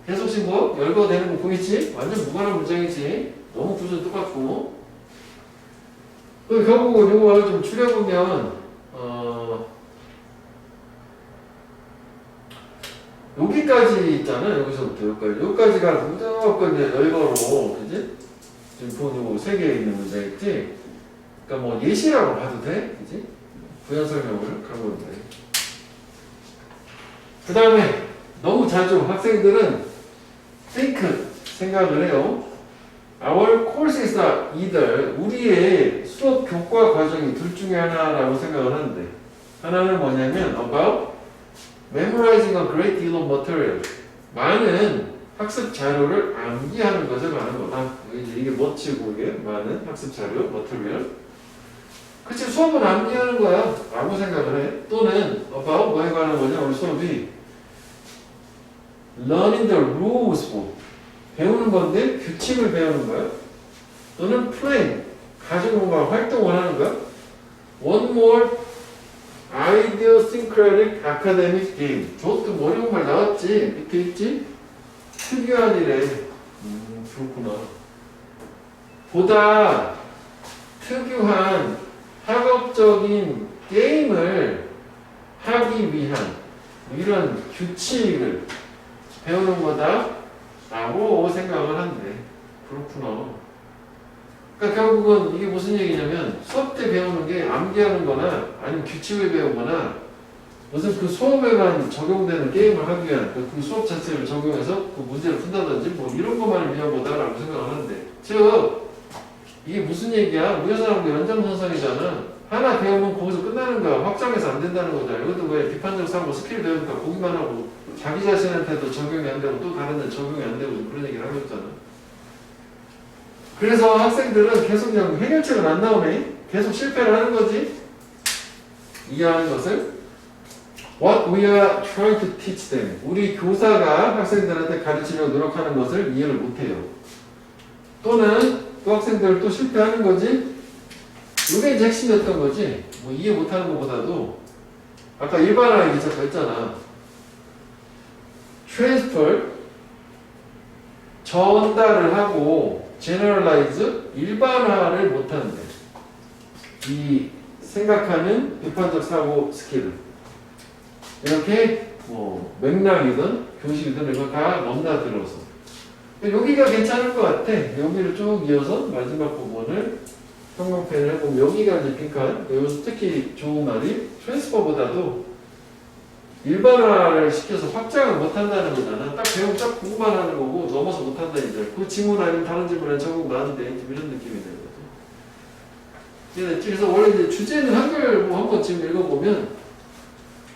Speaker 1: 계속 뭐 열거되는 거 보이지? 완전 무관한 문장이지. 너무 구조는 똑같고. 결국은 이걸 좀 줄여보면 여기까지 있잖아. 여기서부터 여기까지. 여기까지가 무조건 이제 열거로, 그지? 지금 본 요 세 개에 있는 문제 있지? 그러니까 뭐 예시라고 봐도 돼? 그지? 부연 설명을 가고 있는데. 그 다음에 너무 자주 학생들은 think 생각을 해요. Our course is either 우리의 수업 교과 과정이 둘 중에 하나라고 생각을 하는데 하나는 뭐냐면 about memorizing a great deal of material 많은 학습 자료를 암기하는 것을 말하는 거다. 이게 멋지고 이게 많은 학습 자료 material 그치 수업은 암기하는 거야 라고 생각을 해. 또는 about 뭐에 관한 거냐 우리 수업이 learning the rules book 배우는 건데 규칙을 배우는 거야. 또는 plan 가지고 뭔가 활동을 하는 거야. One more idiosyncratic academic game. 저것도 어려운 말 나왔지. 밑에 있지? 특이한 일에. 그렇구나. 보다 특유한 학업적인 게임을 하기 위한 이런 규칙을 배우는 거다. 라고 생각을 한대. 그렇구나. 그러니까 결국은 이게 무슨 얘기냐면 수업 때 배우는 게 암기하는 거나 아니면 규칙을 배우거나 무슨 그 수업에만 적용되는 게임을 하기 위한 그 수업 자체를 적용해서 그 문제를 푼다든지 뭐 이런 것만을 위한 거다라고 생각을 하는데 즉 이게 무슨 얘기야? 우여사랑도 연장선상이잖아. 하나 배우면 거기서 끝나는 거야. 확장해서 안 된다는 거잖아. 이것도 왜 비판적 사고 스킬 배우니까 보기만 하고 자기 자신한테도 적용이 안 되고 또 다른 데 적용이 안 되고 그런 얘기를 하고 있잖아. 그래서 학생들은 계속 그냥 해결책은 안 나오네. 계속 실패를 하는 거지. 이해하는 것을. What we are trying to teach them. 우리 교사가 학생들한테 가르치려고 노력하는 것을 이해를 못해요. 또는 또 학생들 또 실패하는 거지. 이게 이제 핵심이었던 거지. 뭐 이해 못하는 것보다도 아까 일반화 얘기 잠깐 했잖아. transfer 전달을 하고 generalize 일반화를 못하는데 이 생각하는 비판적 사고 스킬을 이렇게 뭐 맥락이든 교식이든 이거 다 넘나들어서 여기가 괜찮을 것 같아. 여기를 쭉 이어서 마지막 부분을 형광펜을 해보면 여기가 이제 빈칸 여기서 특히 좋은 말이 트랜스퍼보다도 일반화를 시켜서 확장을 못한다는 거잖아. 딱 배우고 딱 공부만 하는 거고 넘어서 못한다 이제. 그 지문 아니면 다른 지문에 적용 나는데 이런 느낌이 되거든. 그래서 원래 이제 주제는 한글 뭐 한번 지금 읽어보면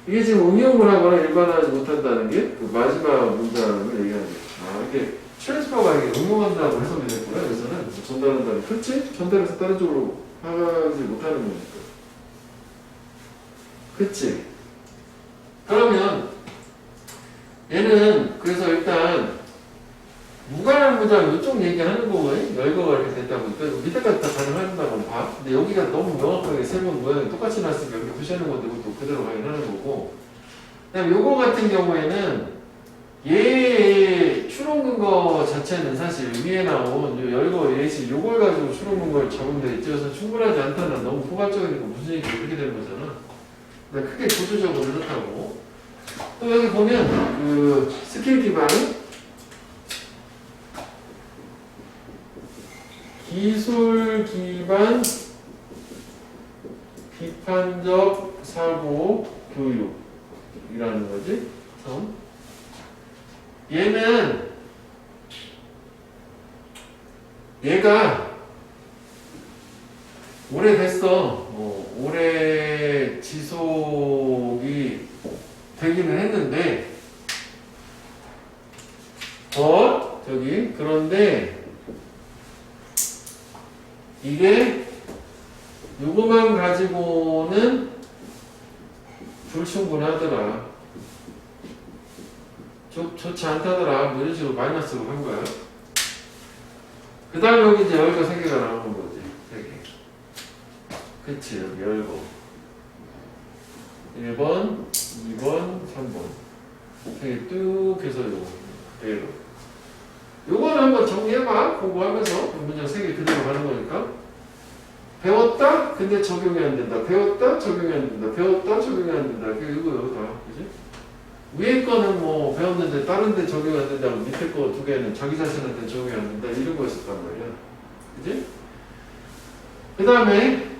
Speaker 1: 이게 지금 응용을 하거나 일반화하지 못한다는 게 그 마지막 문장을 얘기하는 거야. 아 이게 트랜스퍼가 이게 응용한다고 해석이 됐구나. 여기서는 전달한다는 그렇지? 전달해서 다른 쪽으로 하지 못하는 거니까. 그치? 그러면 얘는 그래서 일단 무관한 문장 이쪽 얘기하는 거거든. 열거가 이렇게 됐다고. 그러니까 밑에까지 다 가능한다고 봐. 근데 여기가 너무 명확하게 세 번 모양이 똑같이 났으니까 이렇게 표시하는 건데 이것도 그대로 확인하는 거고. 그다음에 요거 같은 경우에는 얘의 추론 근거 자체는 사실 위에 나온 열거 예시 요걸 가지고 추론 근거를 적으면 돼 있지. 그래서 충분하지 않다는 너무 포괄적이니까 무슨 얘기 이렇게 되는 거잖아. 그러니까 크게 구조적으로 이렇다고. 또 여기 보면 그 스킬 기반 기술 기반 비판적 사고 교육이라는 거지. 얘가 오래됐어. 오래 지속이 되기는 했는데 그런데 이게 요거만 가지고는 불충분하더라. 좋지 않다더라. 뭐 이런 식으로 마이너스로 한 거야. 그 다음에 여기 이제 열거 3개가 나오는 거지. 3개. 그치, 여기 열거. 1번, 2번, 3번. 3개 뚝 해서 요거. 요거는 한번 정리해봐. 공부하면서. 문장 3개 그대로 가는 거니까. 배웠다? 근데 적용이 안 된다. 배웠다? 적용이 안 된다. 배웠다? 적용이 안 된다. 이거 다. 그지? 위에 거는 뭐 배웠는데 다른 데 적용이 안 된다고 밑에 거 2개는 자기 자신한테 적용이 안 된다. 이런 거였었단 말이야. 그지? 그 다음에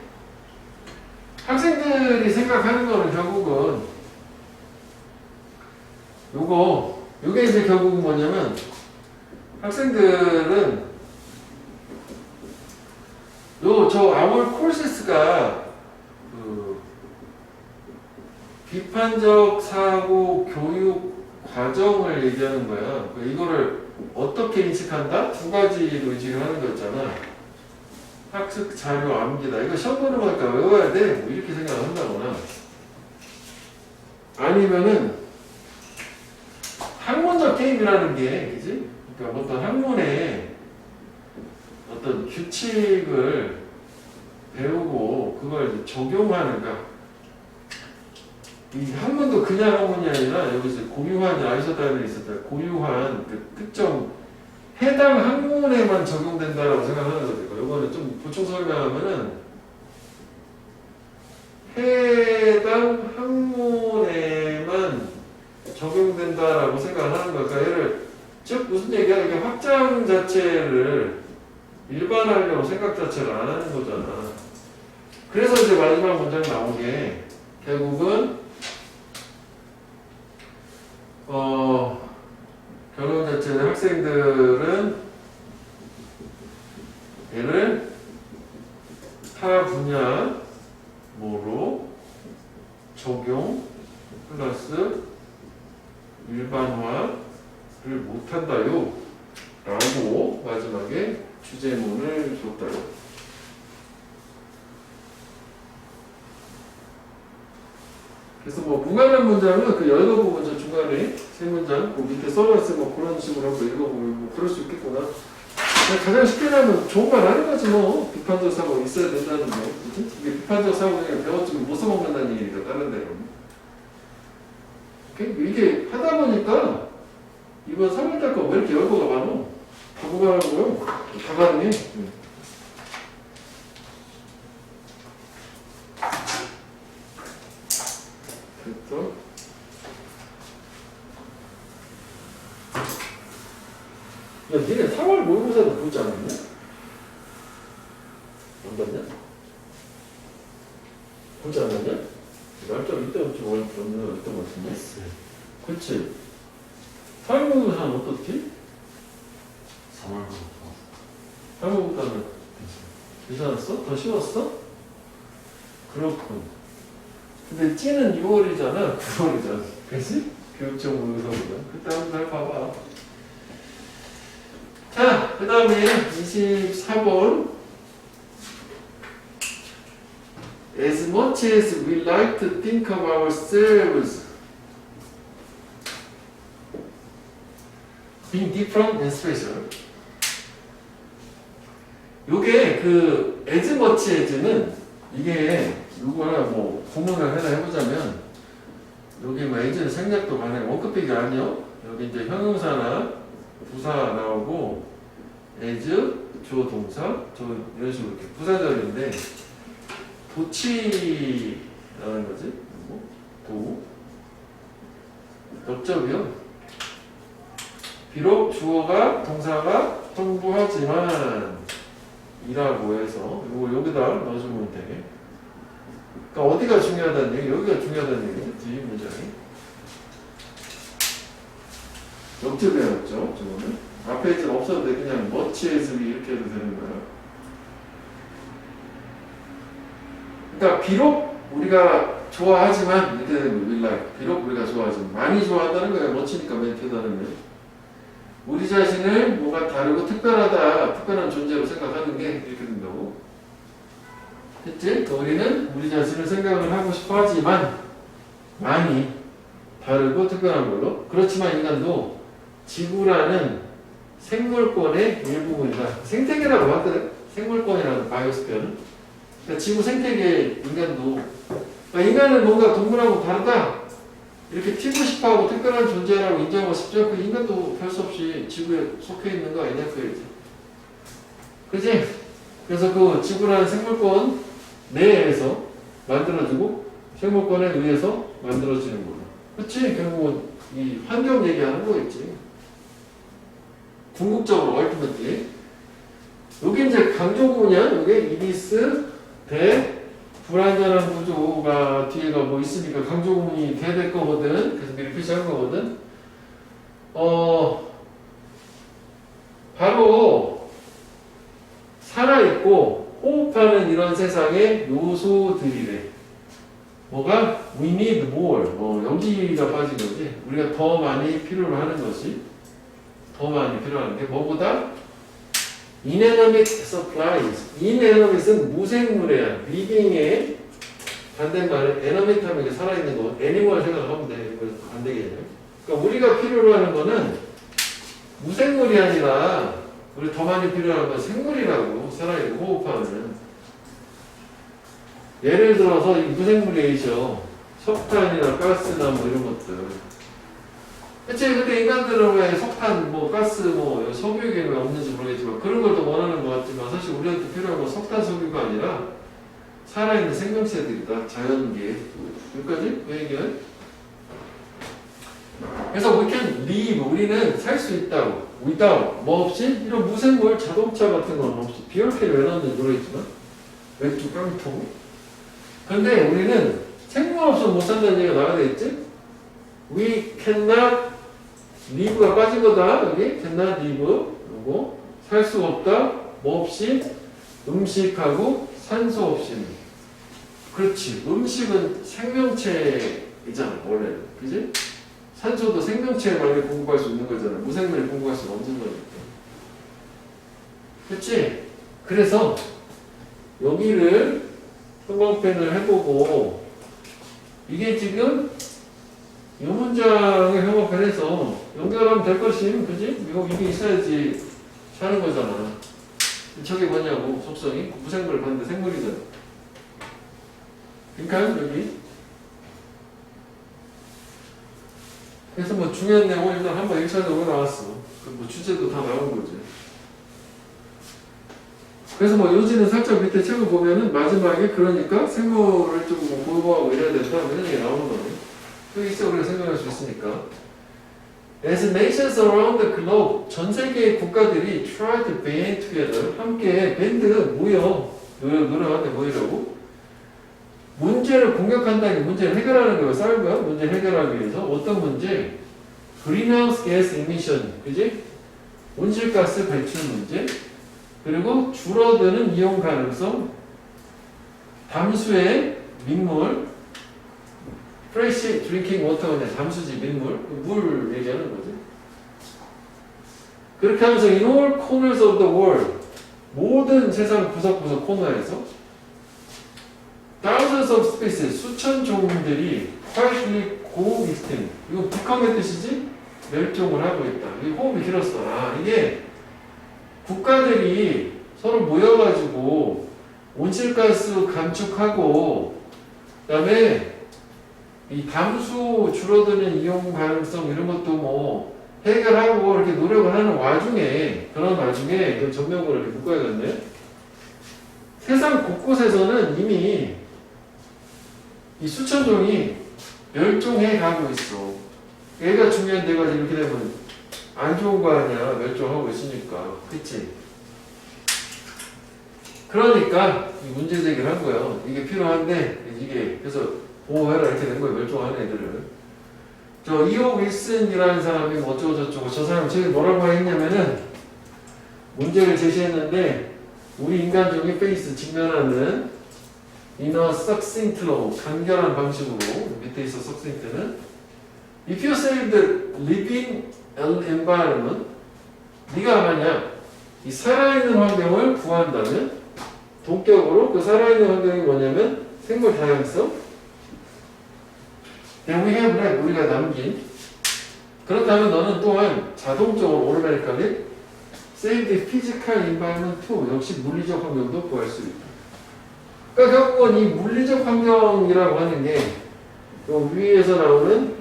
Speaker 1: 학생들이 생각하는 거는 결국은 요게 이제 결국은 뭐냐면 학생들은 저 our courses,가 그 비판적 사고 교육 과정을 얘기하는 거야. 이거를 어떻게 인식한다? 두 가지로 인식을 하는 거였잖아. 학습 자료 암기다. 이거 시험 보는 거니까 외워야 돼. 뭐 이렇게 생각을 한다거나. 아니면은 학문적 게임이라는 게, 그지? 그러니까 어떤 학문의 어떤 규칙을 배우고 그걸 적용하는, 그러니까 이 학문도 그냥 학문이 아니라 여기서 고유한 아이소다임이 있었다. 고유한 그 특정 해당 학문에만 적용된다라고 생각하는 거죠. 이거는 좀 보충 설명하면은 해당 학문에만 적용된다라고 생각을 하는 거니까 얘를 즉 무슨 얘기야? 이게 확장 자체를 일반화하려고 생각 자체를 안 하는 거잖아. 그래서 이제 마지막 문장 나온 게 결국은 결론 자체는 학생들은 얘를 타 분야로 적용 플러스 일반화를 못한다요 라고 마지막에 주제문을 줬다요. 그래서 뭐 무관한 문장은 그 읽어보면 저 중간에 세 문장 그 밑에 써놨으면 뭐 그런 식으로 한번 읽어보면 뭐 그럴 수 있겠구나. 가장 쉽게 하면 좋은 말 하는 거지 뭐. 비판적 사고가 있어야 된다는 거. 그치? 이게 비판적 사고가 배웠지만 못 써먹는다는 얘기니까 다른 데로. 이게 하다 보니까 이번 3월달 거 왜 이렇게 열거가 많어? 다 무관하고요. 다 가능해. 됐어? 야, 니네 3월 모의고사도 보지 않았냐? 안 봤냐? 보지 않았냐? 날짜 이때부터 뭘 봤냐? 이때 봤었냐? 그치? 3월 모의고사는 어떻게?
Speaker 2: 3월
Speaker 1: 3월 모의고사는 괜찮았어? 더 쉬웠어? 그렇군. 근데 찌는 6월이잖아, 9월이잖아. 그치? 교육청 모의고사보다. 그때 한번 잘 봐봐. 자, 그 다음에 24번. As much as we like to think of ourselves being different and special. 요게 그 as much as는 이게 누구나 뭐 구문을 하나 해보자면 여기 뭐 as는 생략도 가능해. 원급식이 아니요. 여기 이제 형용사나 부사 나오고 as 주어 동사 저 이런 식으로 이렇게 부사절인데 도치라는 거지. 도 넓적이요. 비록 주어가 동사가 형부하지만 이라고 해서 이거 여기다 넣어주면 돼. 그러니까 어디가 중요하다는 얘기? 여기가 중요하다는 얘기지. 뒤 문장이. 역접이었죠. 저거는 앞에 있는 없어도 돼. 그냥 much에서 이렇게 해도 되는 거야. 그러니까 비록 우리가 좋아하지만 이렇게 되는 거야. like. 비록 우리가 좋아하지만 많이 좋아한다는 거야. much니까 멘트다는 거야. 우리 자신을 뭔가 다르고 특별하다, 특별한 존재로 생각하는 게 이렇게 된다고. 했지? 우리는 우리 자신을 생각을 하고 싶어 하지만 많이 다르고 특별한 걸로. 그렇지만 인간도 지구라는 생물권의 일부분이다. 생태계라고 하거든. 생물권이라는 바이오스피어는. 그러니까 지구 생태계 인간도. 그러니까 인간은 뭔가 동물하고 다르다. 이렇게 튀고 싶어하고 특별한 존재라고 인정하고 싶죠. 그 인간도 별 수 없이 지구에 속해 있는 거 아니냐 그거지. 그지? 그래서 그 지구라는 생물권 내에서 만들어지고 생물권에 의해서 만들어지는 거야. 그치? 결국은 이 환경 얘기하는 거겠지. 궁극적으로 얼티밋리. 여기 이제 강조구냐? 여기 이디스 대 불완전한 구조가 뒤에가 뭐 있으니까 강조구문이 돼야 될 거거든. 그래서 미리 표시한 거거든. 바로 살아있고 호흡 호흡하는 이런 세상의 요소들이래. 뭐가? We need more. 여기가 빠진 거지. 우리가 더 많이 필요로 하는 것이. 더 많이 필요한 게 뭐보다? Inanimate supplies. Inanimate은 무생물이야. living의 반대말은 animate 하면 이게 살아있는 거. animal 생각하면 돼. 이거 안 되겠네. 그러니까 우리가 필요로 하는 거는 무생물이 아니라 우리 더 많이 필요한 건 생물이라고. 살아있는 호흡하는. 예를 들어서 이 무생물이 있죠. 석탄이나 가스나 뭐 이런 것들. 그치? 근데 인간들은 왜 석탄, 뭐 가스, 뭐 석유에 왜 없는지 모르겠지만 그런 걸 더 원하는 것 같지만 사실 우리한테 필요한 건 석탄, 석유가 아니라 살아있는 생명체들이다. 자연계. 여기까지? 그 얘기는? 그래서 we can live. 우리는 살 수 있다고. without. 뭐 없이? 이런 무생물, 자동차 같은 건 없이. 비올펜 왜 넣었는지 모르겠지만 맥주 깡통. 근데 우리는 생물 없으면 못 산다는 얘기가 나와야 되겠지? We cannot live가 빠진 거다. 여기 cannot live. 요거 살 수 없다. 뭐 없이? 음식하고 산소 없이는. 그렇지. 음식은 생명체이잖아. 원래는. 그지? 산소도 생명체만이 공급할 수 있는 거잖아. 무생물이 공급할 수는 없는 거니까. 그렇지? 그래서 여기를 형광펜을 해보고 이게 지금 이 문장의 형광펜에서 연결하면 될 것임, 그지? 이게 있어야지 사는 거잖아. 저게 뭐냐고, 속성이? 무생물을 봤는데 생물이잖아. 그러니까 여기. 그래서 뭐 중요한 내용은 일단 한번 1차적으로 나왔어. 뭐 주제도 다 나온 거지. 그래서 뭐 요지는 살짝 밑에 책을 보면은 마지막에 그러니까 생물을 좀 보호하고 이래야 된다 이런 얘기 나오는 거네. 여기 있어 우리가 생각할 수 있으니까. As nations around the globe, 전 세계의 국가들이 try to band together, 함께 밴드 모여 노력하는데 모이라고 문제를 공격한다는 문제를 해결하는 거예요. 싸울 거야. 문제 해결하기 위해서 어떤 문제? Greenhouse gas emission, 그지? 온실가스 배출 문제. 그리고 줄어드는 이용 가능성, 담수의 민물, fresh drinking water가 담수지 민물, 물 얘기하는 거지. 그렇게 하면서 in all corners of the world, 모든 세상 구석구석 코너에서 thousands of species, 수천 종들이 quietly coexisting. 이거 북한의 뜻이지? 멸종을 하고 있다. 이 호흡이 길었어. 이게 국가들이 서로 모여가지고 온실가스 감축하고 그다음에 이 담수 줄어드는 이용 가능성 이런 것도 뭐 해결하고 이렇게 노력을 하는 와중에 그런 와중에 이걸 전면으로 이렇게 묶어야겠네. 세상 곳곳에서는 이미 이 수천 종이 멸종해 가고 있어. 얘가 중요한 데가 이렇게 되면 안 좋은 거 아니야. 멸종하고 있으니까. 그치? 그러니까 이 문제 제기를 한 거야. 이게 필요한데 이게 그래서 보호해라 이렇게 된 거야. 멸종하는 애들을. 저 이호 윌슨이라는 사람이 뭐 어쩌고저쩌고 저 사람이 책에 뭐라고 했냐면은 문제를 제시했는데 우리 인간종이 페이스 직면하는 인어 succinct로 간결한 방식으로 밑에 있어 succinct는 If you save the living environment 네가 만약 이 살아있는 환경을 구한다면 동격으로 그 살아있는 환경이 뭐냐면 생물 다양성 대우해보래 우리가 남긴 그렇다면 너는 또한 자동적으로 automatically save the physical environment too 역시 물리적 환경도 구할 수 있다. 그러니까 결국은 이 물리적 환경이라고 하는 게 위에서 나오는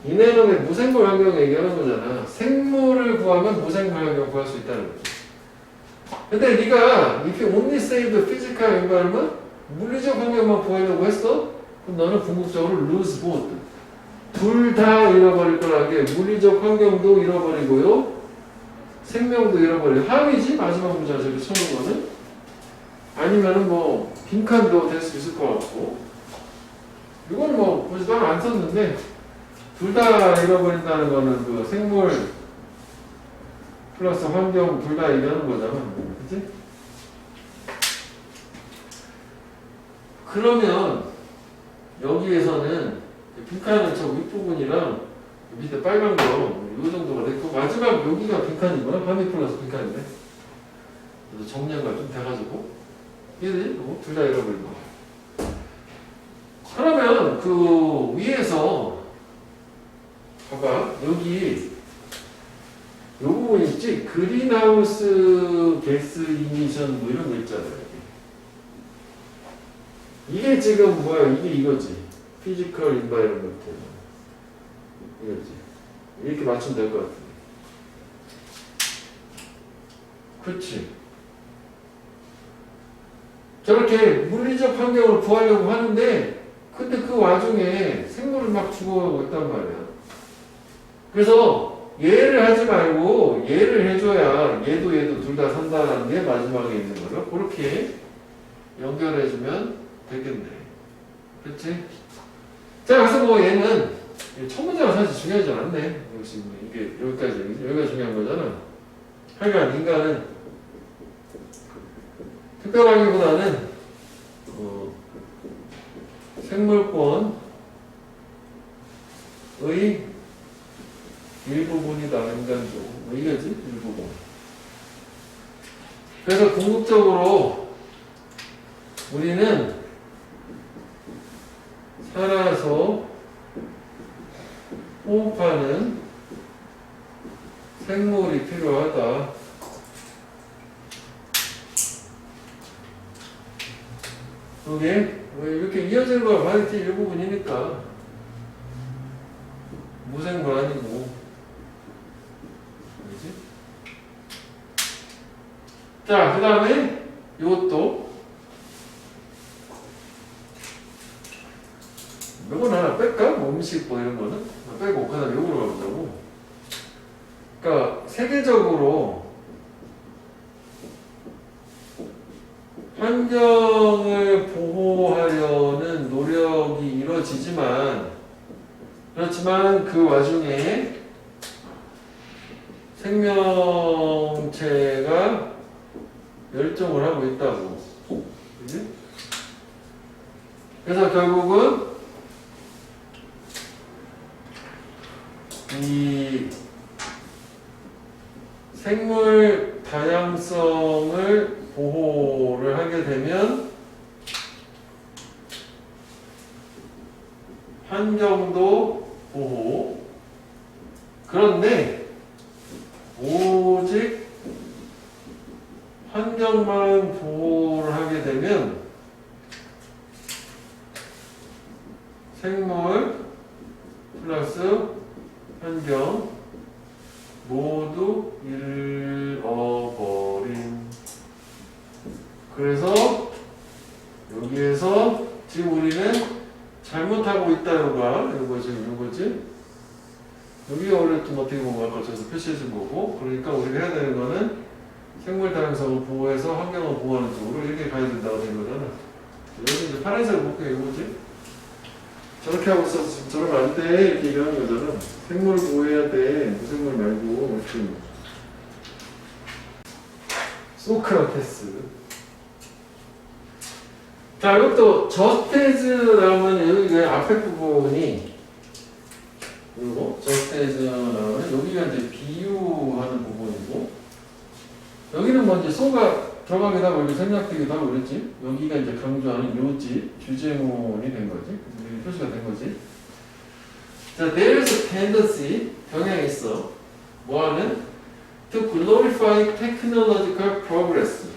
Speaker 1: 이내놈의 무생물 환경 얘기하는 거잖아. 생물을 구하면 무생물 환경 구할 수 있다는 거지. 근데 네가 if you only save the physical environment 물리적 환경만 구하려고 했어? 그럼 너는 궁극적으로 lose both. 둘 다 잃어버릴 거라는 게 물리적 환경도 잃어버리고요. 생명도 잃어버리고 합이지 마지막 문제가 저기 쳐놓은 거는 아니면은 뭐 빈칸도 될 수 있을 것 같고 이건 뭐 벌써 따로 안 썼는데 둘 다 잃어버린다는 거는 그 생물 플러스 환경 둘 다 얘기하는 거잖아. 그치? 그러면 여기에서는 빈칸은 저 윗부분이랑 밑에 빨간 거, 요 정도가 됐고, 마지막 여기가 빈칸이구나. 밤이 플러스 빈칸인데. 그래서 정리가 좀 돼가지고, 얘들, 둘 다 잃어버리고. 그러면 그 위에서, 봐봐. 여기, 요 부분 있지? 그린하우스 게스 이미션 뭐 이런 거 있잖아요. 이게 지금 뭐야? 이게 이거지. 피지컬 인바이러먼트. 이거지. 이렇게 맞추면 될 것 같은데. 그치? 저렇게 물리적 환경을 구하려고 하는데, 근데 그 와중에 생물을 막 죽어가고 있단 말이야. 그래서 얘를 하지 말고 얘를 해줘야 얘도 둘 다 산다는 게 마지막에 있는 거죠. 그렇게 연결해주면 되겠네. 그치? 자, 그래서 뭐 얘는 첫 문제가 사실 중요하지 않네. 역시 뭐 이게 여기가 중요한 거잖아. 하여간 인간은 특별하기보다는 생물권의 일부분이다. 인간도 뭐 이거지? 일부분. 그래서 궁극적으로 우리는 살아서 호흡하는 생물이 필요하다. 그게 이렇게 이어지는 걸 바이티 일부분이니까 무생물 아니고. 그렇지? 자, 그 다음에 이것도 요건 하나 뺄까? 뭐 음식 뭐 이런 거는 빼고 그다음 요거로 가보자고. 그러니까 세계적으로 환경을 보호하려는 노력이 이루어지지만 그렇지만 그 와중에 생명체가 멸종을 하고 있다고. 그치? 그래서 결국은 이 생물 다양성을 보호를 하게 되면 환경도 보호. 그런데 오직 환경만 보호를 하게 되면 생물 플러스 환경 모두 잃어버린. 그래서 여기에서 지금 우리는 잘못하고 있다요가 요거지. 여기가 원래 좀 어떻게 보면 아까 저기서 표시해준 거고, 그러니까 우리가 해야 되는 거는 생물 다양성을 보호해서 환경을 보호하는 쪽으로 이렇게 가야 된다고 된 거잖아. 여기 이제 파란색을 볼게요. 이거지. 저렇게 하고 있어서 지금 저러면 안 돼. 이렇게 얘기하는 거잖아. 생물 보호해야 돼. 무생물 말고. 이렇게. 소크라테스. 자, 이것도 저스테즈 나오면 여기 앞에 부분이 그리고 저스테즈 나오면 여기가 이제 비유하는 부분이고 여기는 뭐 이제 소가 들어가기도 하고 여기 생략되기도 하고 그랬지. 여기가 이제 강조하는 요지 주제문이 된 거지. 여기 표시가 된 거지. 자, there's a tendency 경향이 있어. 뭐하는? To glorify technological progress.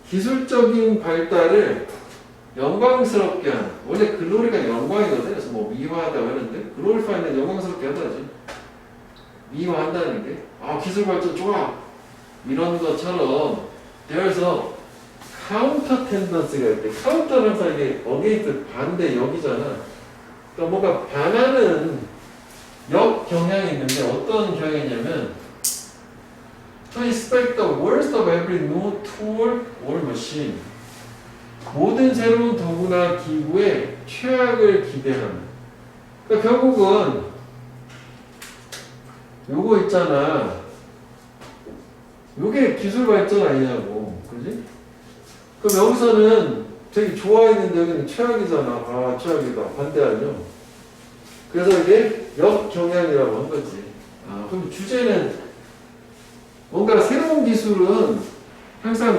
Speaker 1: 기술적인 발달을 영광스럽게 하는. 원래 글로리가 영광이거든. 그래서 뭐 미화하다고 하는데 글로리파이는 영광스럽게 하다지. 미화한다는 게 기술 발전 좋아 이런 것처럼 there's 카운터 텐던스가 있대. 카운터는 항상 이게 어게인스트 반대 역이잖아. 그러니까 뭔가 반하는 역 경향이 있는데 어떤 경향이냐면 to expect the worst of every new tool or machine. 모든 새로운 도구나 기구의 최악을 기대하는. 그러니까 결국은 요거 있잖아. 요게 기술 발전 아니냐고. 그지? 그럼 여기서는 되게 좋아했는데 여기는 최악이잖아. 아, 최악이다. 반대하죠. 그래서 이게 역경향이라고 한 거지. 아, 그럼 주제는 뭔가 새로운 기술은 항상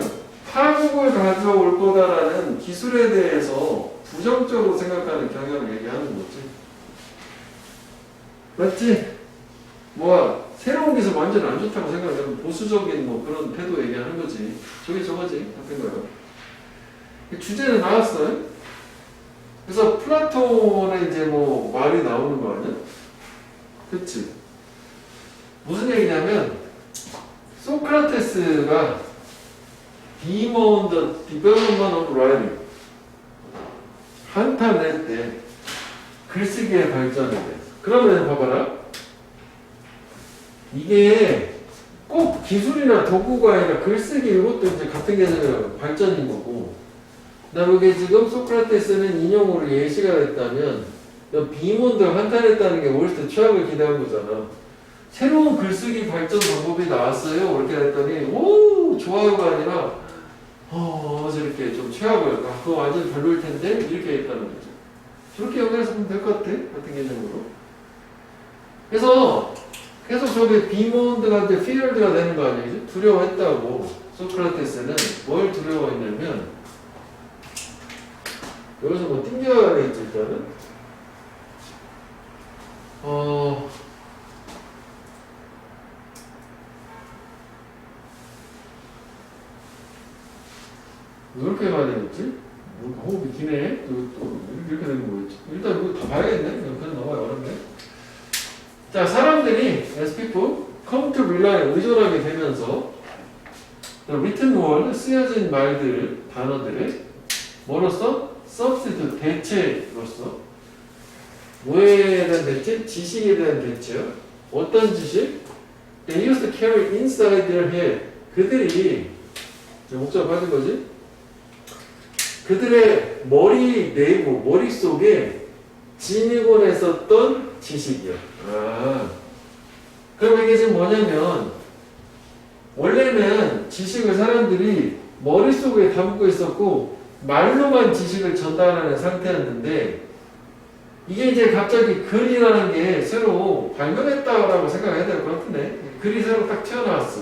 Speaker 1: 파국을 가져올 거다라는 기술에 대해서 부정적으로 생각하는 경향을 얘기하는 거지. 맞지? 뭐야, 새로운 기술 완전 안 좋다고 생각하면 보수적인 뭐 그런 태도 얘기하는 거지. 저게 저거지. 같은 거요. 주제는 나왔어요. 그래서 플라톤의 이제 뭐 말이 나오는 거 아니야? 그치? 무슨 얘기냐면, 소크라테스가 Demon on the Development of Writing 한탄 낼 때 글쓰기의 발전에 대해서. 그러면 봐봐라. 이게 꼭 기술이나 도구가 아니라 글쓰기 이것도 이제 같은 개념의 발전인 거고. 그다음에 이게 지금 소크라테스는 인용으로 예시가 됐다면 비몬드가 한탄했다는 게 오히려 최악을 기대한 거잖아. 새로운 글쓰기 발전 방법이 나왔어요. 이렇게 했더니 오 좋아요가 아니라 저렇게 좀 최악을 그거 완전 별로일 텐데 이렇게 했다는 거죠. 저렇게 연결해서 보면 될 것 같아. 같은 개념으로. 그래서 계속 저게 비몬드가 이제 피어드가 되는 거 아니에요? 두려워했다고. 소크라테스는 뭘 두려워했냐면 여기서 뭐 띵겨야겠지 일단은. 이렇게 가야 되겠지? 호흡이 기네? 또 이렇게 되는 거겠지. 일단 이거 다 봐야겠네? 그냥 넘어가요. 어렵네. 자, 사람들이 as people come to rely 의존하게 되면서 the written word 쓰여진 말들, 단어들을 뭐로써? substitute 대체로서 뭐에 대한 대체? 지식에 대한 대체요. 어떤 지식? They used to carry inside their head. 그들이 목적 받은 거지? 그들의 머리 내부, 머릿속에 지니고 냈었던 지식이요. 그럼 이게 지금 뭐냐면 원래는 지식을 사람들이 머릿속에 담고 있었고 말로만 지식을 전달하는 상태였는데 이게 이제 갑자기 글이라는 게 새로 발명했다라고 생각해야 될 것 같은데 글이 새로 딱 튀어나왔어.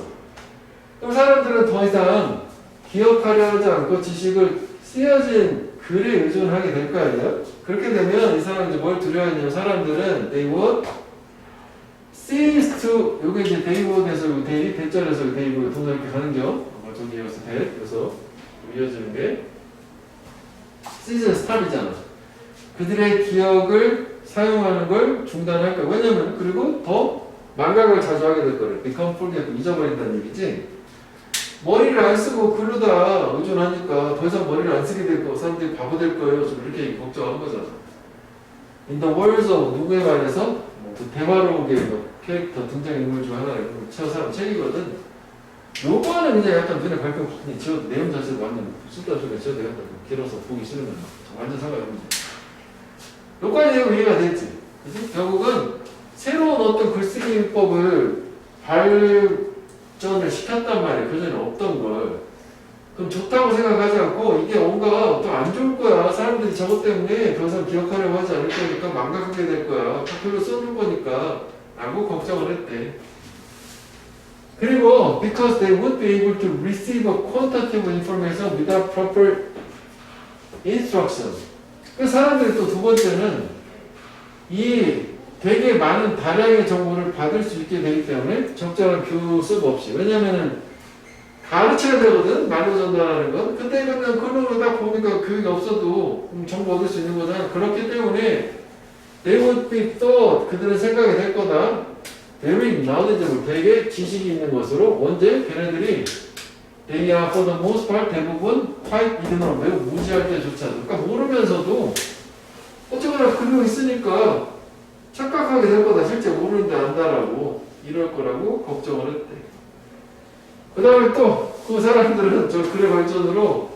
Speaker 1: 그럼 사람들은 더 이상 기억하려 하지 않고 지식을 쓰여진 글에 의존하게 될 거 아니에요? 그렇게 되면 이 사람이 이제 뭘 두려워하냐면 사람들은 they would cease to 요게 이제 they would에서 they 대절에서 they would 동사 이렇게 가는 겨. 저기 여기서 대 그래서 이어지는 게 cease는 stop이잖아. 그들의 기억을 사용하는 걸 중단할 거야. 왜냐면 그리고 더 망각을 자주 하게 될 거래. become forget 잊어버린다는 얘기지. 머리를 안 쓰고 글로다 의존하니까 더 이상 머리를 안 쓰게 될 거, 사람들이 바보 될 거예요. 좀 이렇게 걱정한 거잖아. In the words of 누구에 관해서 그 대화록의 캐릭터 등장인물 중 하나를 저 사람 책이거든. 요거는 그냥 약간 눈에 밝게 저 내용 자체도 완전 쓸데없이 저 내가 길어서 보기 싫으면 완전 상관없는데. 요까지 내용 이해가 됐지. 그치? 결국은 새로운 어떤 글쓰기법을 발전을 시켰단 말이에요. 그전에 없던 걸. 그럼 좋다고 생각하지 않고 이게 뭔가 또 안 좋을 거야. 사람들이 저것 때문에 더 이상 기억하려고 하지 않을 거니까 망각하게 될 거야. 별로 써놓은 거니까 라고 걱정을 했대. 그리고 because they would be able to receive a quantitative information without proper instruction. 그 사람들이 또 두 번째는 이 되게 많은 다량의 정보를 받을 수 있게 되기 때문에 적절한 교습 없이. 왜냐면은 가르쳐야 되거든, 말로 전달하는 건. 근데 그냥 글로 딱 보니까 교육이 없어도 정보 얻을 수 있는 거잖아. 그렇기 때문에 they would be thought, 그들은 생각이 될 거다. very knowledgeable, 되게 지식이 있는 것으로. 언제? 걔네들이 they are for the most part, 대부분 quite ignorant, 매우 무지할 때조차도. 그러니까 모르면서도 어쩌거나 글로 있으니까 착각하게 될 거다. 실제 모르는데 안다라고. 이럴 거라고 걱정을 했대. 그 다음에 또 그 사람들은 저 글의 발전으로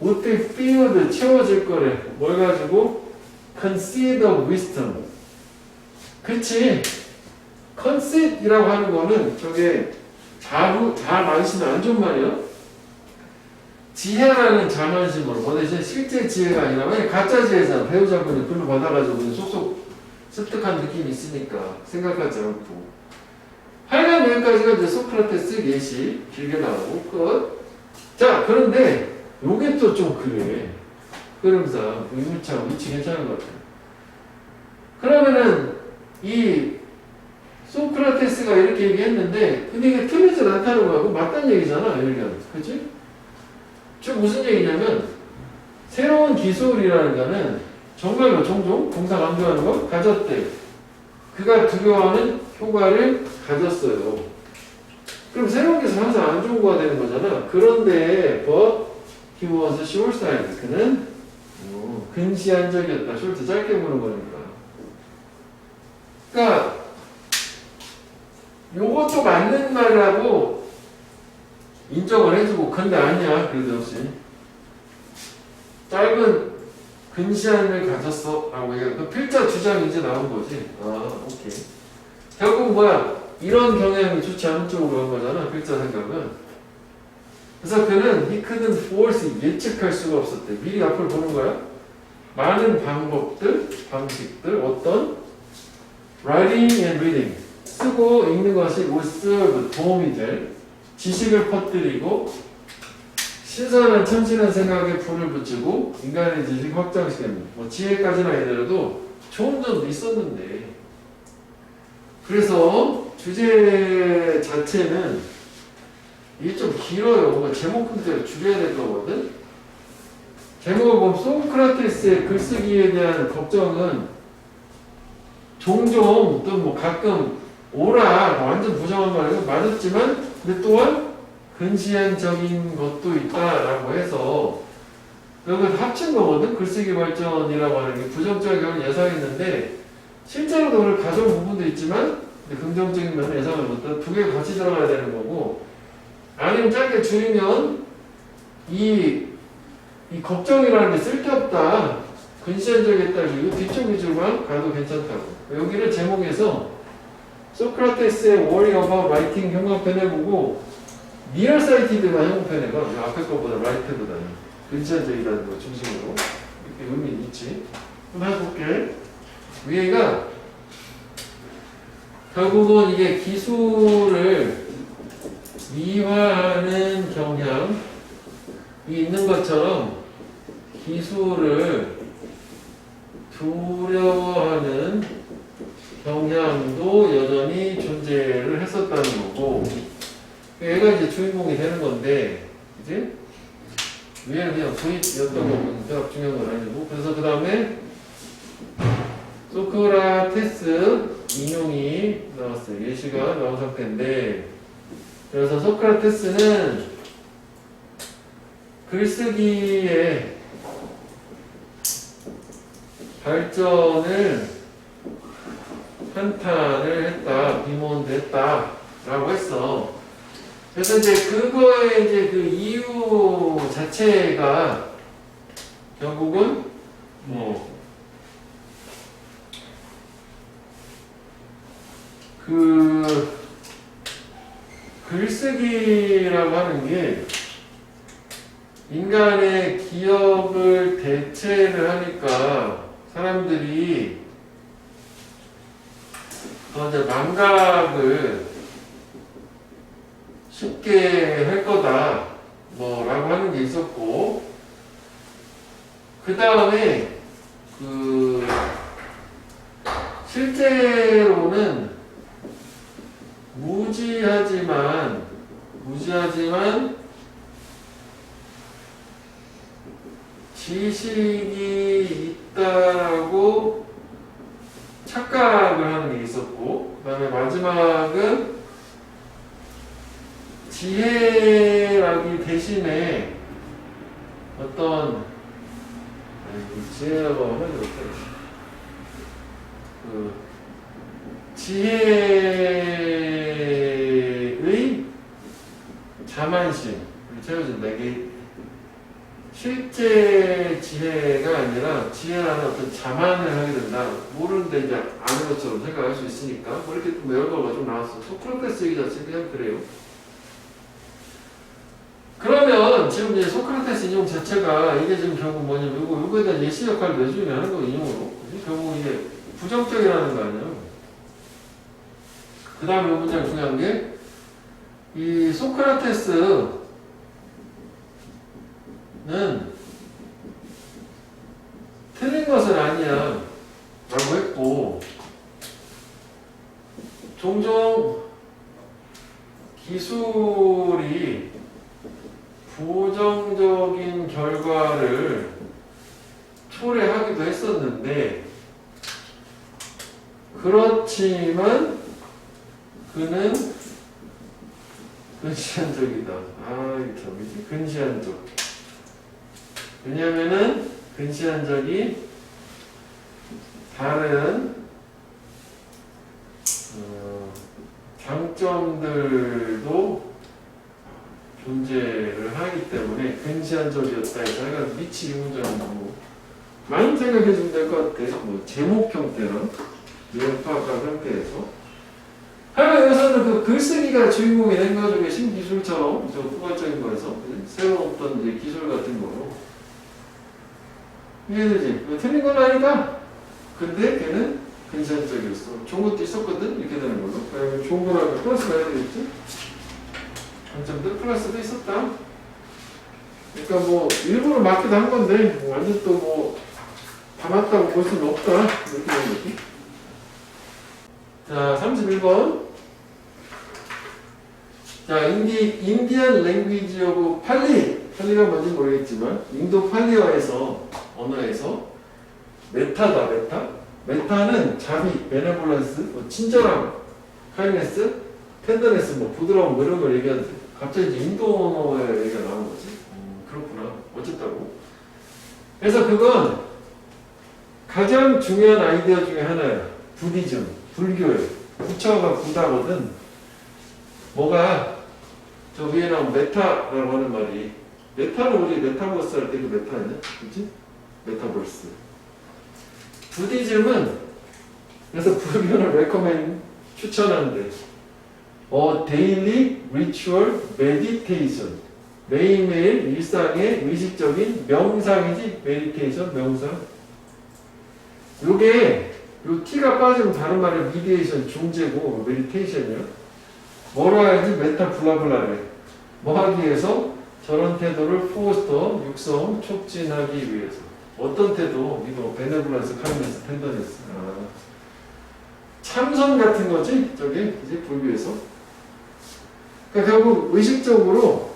Speaker 1: would be filled, 채워질 거래. 뭘 가지고? conceit of wisdom. 그치? conceit이라고 하는 거는 저게 잘 만시는 안 좋은 말이야. 지혜라는 자만심으로 보내신 실제 지혜가 아니라 왜 가짜 지혜잖아. 배우자분이 글로 받아가지고 그냥 쏙쏙 습득한 느낌이 있으니까 생각하지 않고. 하여간 여기까지가 이제 소크라테스 예시 길게 나오고 끝. 자, 그런데 요게 또 좀 그래. 흐름상 의문창 위치 괜찮은 것 같아요. 그러면은 이 소크라테스가 이렇게 얘기했는데 근데 이게 틀리지 않다는 거하고 맞다는 얘기잖아. 예를 들면 그치? 즉 무슨 얘기냐면 새로운 기술이라는 거는 정말로 종종 공사 강조하는 거 가졌대. 그가 두려워하는 효과를 가졌어요. 그럼 새로운 기술 항상 안 좋은 거가 되는 거잖아. 그런데 but he was short-sighted. 그는 근시안적이었다. short 짧게 보는 거니까. 그러니까 요것도 맞는 말이라고 인정을 해주고 근데 아니야. 그래도 역시 짧은 근시안을 가졌어 라고 얘기해. 그 필자 주장이 이제 나온 거지. 아 오케이. 결국 뭐야 이런 경향이 좋지 않은 쪽으로 간 거잖아. 필자 생각은. 그래서 그는 he couldn't force 예측할 수가 없었대. 미리 앞을 보는 거야. 많은 방법들, 방식들, 어떤 writing and reading 쓰고 읽는 것이 would serve 도움이 될 지식을 퍼뜨리고 신선한 참신한 생각에 불을 붙이고 인간의 지식 확장시키는 뭐 지혜까지는 아니더라도 좋은 점도 있었는데 그래서 주제 자체는 이게 좀 길어요. 뭔가 제목 근데 줄여야 될 거거든. 제목을 보면 소크라테스의 글쓰기에 대한 걱정은 종종 또 뭐 가끔 오라 완전 부정한 말이고 맞았지만 근데 또한 근시안적인 것도 있다라고 해서 여기 합친 거거든. 글쓰기 발전이라고 하는 게 부정적인 걸 예상했는데 실제로도 그걸 가져온 부분도 있지만 긍정적인 면은 예상을 못한 두 개가 같이 들어가야 되는 거고 아니면 짧게 줄이면 이 걱정이라는 게 쓸데없다. 근시안적이었다. 이거 뒤쪽 위주로만 가도 괜찮다고. 여기를 제목에서 소크라테스의 worry about writing 형광펜 해보고 nearsighted만 형광펜 해봐. 앞에 거보다 right보다는 근시안적이라는 거 중심으로 이렇게 의미 있지. 한번 해볼게. 위에가 결국은 이게 기술을 미화하는 경향이 있는 것처럼 기술을 두려워하는 경향도 여전히 존재를 했었다는 거고 얘가 이제 주인공이 되는 건데 이제 위에는 그냥 도입이었던 거고 대답 중요한 건 아니고 그래서 그 다음에 소크라테스 인용이 나왔어요. 예시가 나온 상태인데 그래서 소크라테스는 글쓰기의 발전을 한탄을 했다, 비모한했다 라고 했어. 그래서 이제 그거의 이제 그 이유 자체가 결국은 그 글쓰기라고 하는 게 인간의 기억을 대체를 하니까 사람들이 이제 망각을 쉽게 할 거다 뭐라고 하는 게 있었고 그 다음에 그 실제로는 무지하지만 지식이 있다라고 착각을 하는 게 있었고 그 다음에 마지막은 지혜라기 대신에 어떤 지혜라고 하면 어떨까? 그 지혜의 자만심 채워진다. 이게 실제 지혜가 아니라 지혜라는 어떤 자만을 하게 된다. 모르는데 이제 아는 것처럼 생각할 수 있으니까 뭐 이렇게 뭐 여러 가지가 좀 나왔어. 소크라테스 얘기 자체는 그냥 그래요. 그러면 그러면 지금 이제 소크라테스 인용 자체가 이게 지금 결국 뭐냐면 요거에 대한 예시 역할을 내주면 하는 거 인용으로. 그치? 결국 이게 부정적이라는 거 아니에요. 그 다음에 이 문장 중요한 게 이 소크라테스는 틀린 것은 아니야 라고 했고 종종 기술이 부정적인 결과를 초래하기도 했었는데 그렇지만 그는 근시안적이다. 아, 이게 참이지? 근시안적. 왜냐면은 근시안적이 다른 장점들도 존재를 하기 때문에 근시안적이었다 해서 약간 미치 문장은 뭐 많이 생각해 주면 될 것 같아. 뭐 제목 형태나 내용 파악한 상태에서 하여간 여기서는 그 글쓰기가 주인공이 된 가지고 신기술처럼 저 포괄적인 거에서 새로운 어떤 이제 기술 같은 거로 이해되지? 틀린 건 아니다. 근데 걔는 근시안적이었어. 좋은 것도 있었거든? 이렇게 되는 걸로. 그러면 좋은 거라면 플러스가 해야 되겠지? 장점들 플러스도 있었다. 그러니까 뭐 일부러 맞기도 한 건데 뭐 완전 또 뭐 다 맞다고 볼 수는 없다. 이렇게 되는 거지. 자, 31번. 자, 인디안 랭귀지 오브 팔리가 뭔지 모르겠지만 인도 팔리어에서 언어에서 메타다. 메타는 자비, 베네볼런스, 뭐 친절함, 카이네스, 텐더네스, 뭐 부드러움 뭐 이런 걸 얘기하는데 갑자기 이제 인도 언어의 얘기가 나오는 거지. 그렇구나. 어쨌다고. 그래서 그건 가장 중요한 아이디어 중에 하나야. 부디즘, 불교에. 부처가 부다거든. 뭐가 저 위에 나온 메타라고 하는 말이 메타는 우리 메타버스 할 때 그 메타 아니야? 그치? 메타버스. 부디즘은 그래서 불교를 레커멘 추천하는데 daily ritual meditation 매일매일 일상의 의식적인 명상이지 메디테이션 명상 요게 요 T가 빠지면 다른 말에 미디에이션 중재고 메디테이션이야 뭐라 해야지 메타 블라블라래 뭐 하기 위해서 저런 태도를 포스터 육성 촉진하기 위해서 어떤 태도 이거 베네블런스 카이네스 텐더네스 참선 같은 거지 저게 이제 불교에서 그러니까 결국 의식적으로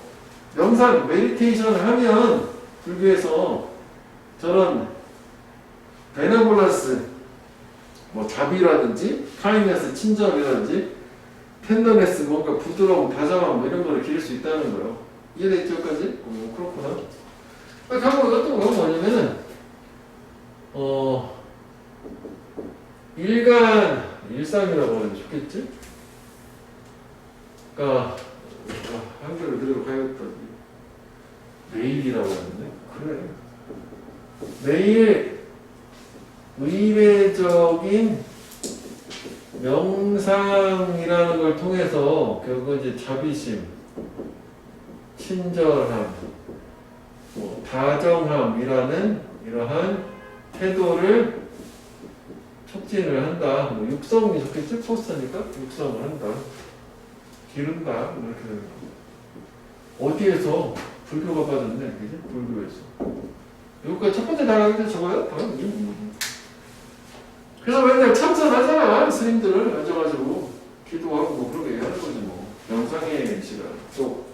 Speaker 1: 명상 메디테이션을 하면 불교에서 저런 베네볼런스 뭐 자비라든지 카이네스 친절이라든지 텐더네스 뭔가 부드러움 다정함 뭐 이런 거를 기를 수 있다는 거예요. 이해됐죠 여기까지? 그렇구나. 결국 이것도 뭐냐면은 일상이라고 하면 좋겠지? 그러니까 한글을 그대로 가야겠다. 매일이라고 하는데 그래. 매일 의례적인 명상이라는 걸 통해서 결국 이제 자비심, 친절함, 뭐 다정함이라는 이러한 태도를 촉진을 한다. 뭐 육성이 좋겠지? 포스터니까 육성을 한다. 기른다. 뭐 이렇게 되는 거. 어디에서 불교가 빠졌네, 그지? 불교에서. 여기까지 첫 번째 나가는데 저거야? 그래서 맨날 참선하잖아. 스님들을 앉아가지고 기도하고 뭐 그런 거 얘기하는 거지 뭐. 명상의 시간. 똑.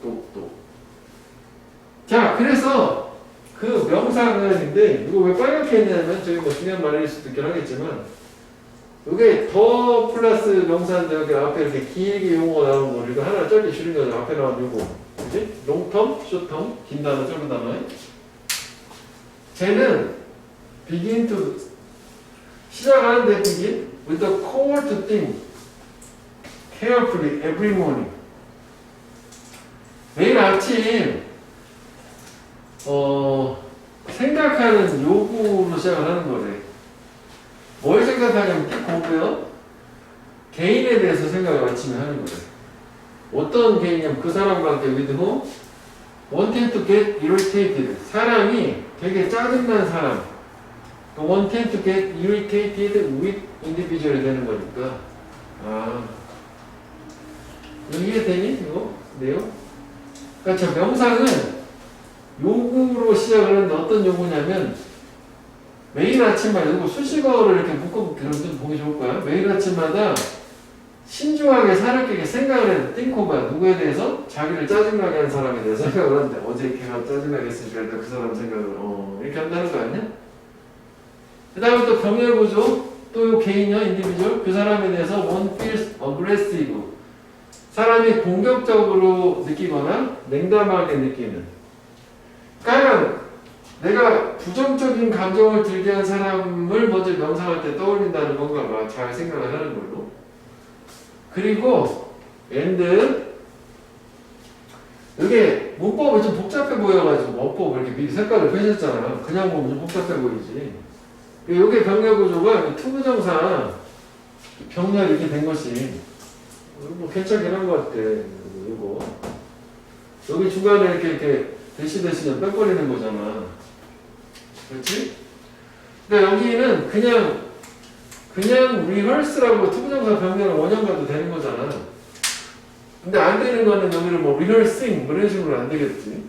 Speaker 1: 자, 그래서 그 명상은인데 이거 왜 빨갛게 했냐면 저기 뭐 중요한 말일 수도 있긴 하겠지만 이게 더 플러스 명사인데 여기 앞에 이렇게 길게 용어가 나오는 거 이거 하나 짧게 줄인 거죠. 앞에 나온 요거. 그지? 롱텀, 숏텀, 긴 단어, 짧은 단어. 쟤는 begin to 시작하는데 begin with the call to think carefully every morning. 매일 아침 생각하는 요구로 시작을 하는 거래. 뭘 생각하냐면 딱 보고요. 개인에 대해서 생각을 아침에 하는 거래. 어떤 개인이냐면 그 사람과 함께 with whom wanting to get irritated. 사람이 되게 짜증난 사람. wanting to get irritated with individual이 되는 거니까. 아, 이해되니? 이거? 내용? 그러니까 저 명상은 요구로 시작을 하는데 어떤 요구냐면 매일 아침마다 이거 수식어를 이렇게 묶어보면 좀 보기 좋을 거야. 매일 아침마다 신중하게 사렵게 생각을 해야 돼. 띵코가 누구에 대해서? 자기를 짜증나게 하는 사람에 대해서 생각을 하는데 어제 걔가 짜증나게 했으니까 일단 그 사람 생각을 이렇게 한다는 거 아니야? 그 다음에 또 병렬구조 또 개인이야 인디비주얼 그 사람에 대해서 one feels aggressive 사람이 공격적으로 느끼거나 냉담하게 느끼는 그러니까 내가 부정적인 감정을 들게 한 사람을 먼저 명상할 때 떠올린다는 건가 봐. 잘 생각을 하는 걸로. 그리고 and 이게 문법이 좀 복잡해 보여가지고 문법 이렇게 미리 색깔을 펴셨잖아. 그냥 보면 좀 복잡해 보이지. 이게 병렬 구조가 투부정사 병렬 이렇게 된 것이 뭐 괜찮긴 한 것 같아. 이거 여기 중간에 이렇게 대시 대시면 빽거리는 거잖아. 그렇지? 근데 여기는 그냥 리허스라고 투부정사 병렬을 원형 가도 되는 거잖아. 근데 안 되는 거는 여기를 뭐 리허싱 뭐 이런 식으로 안 되겠지.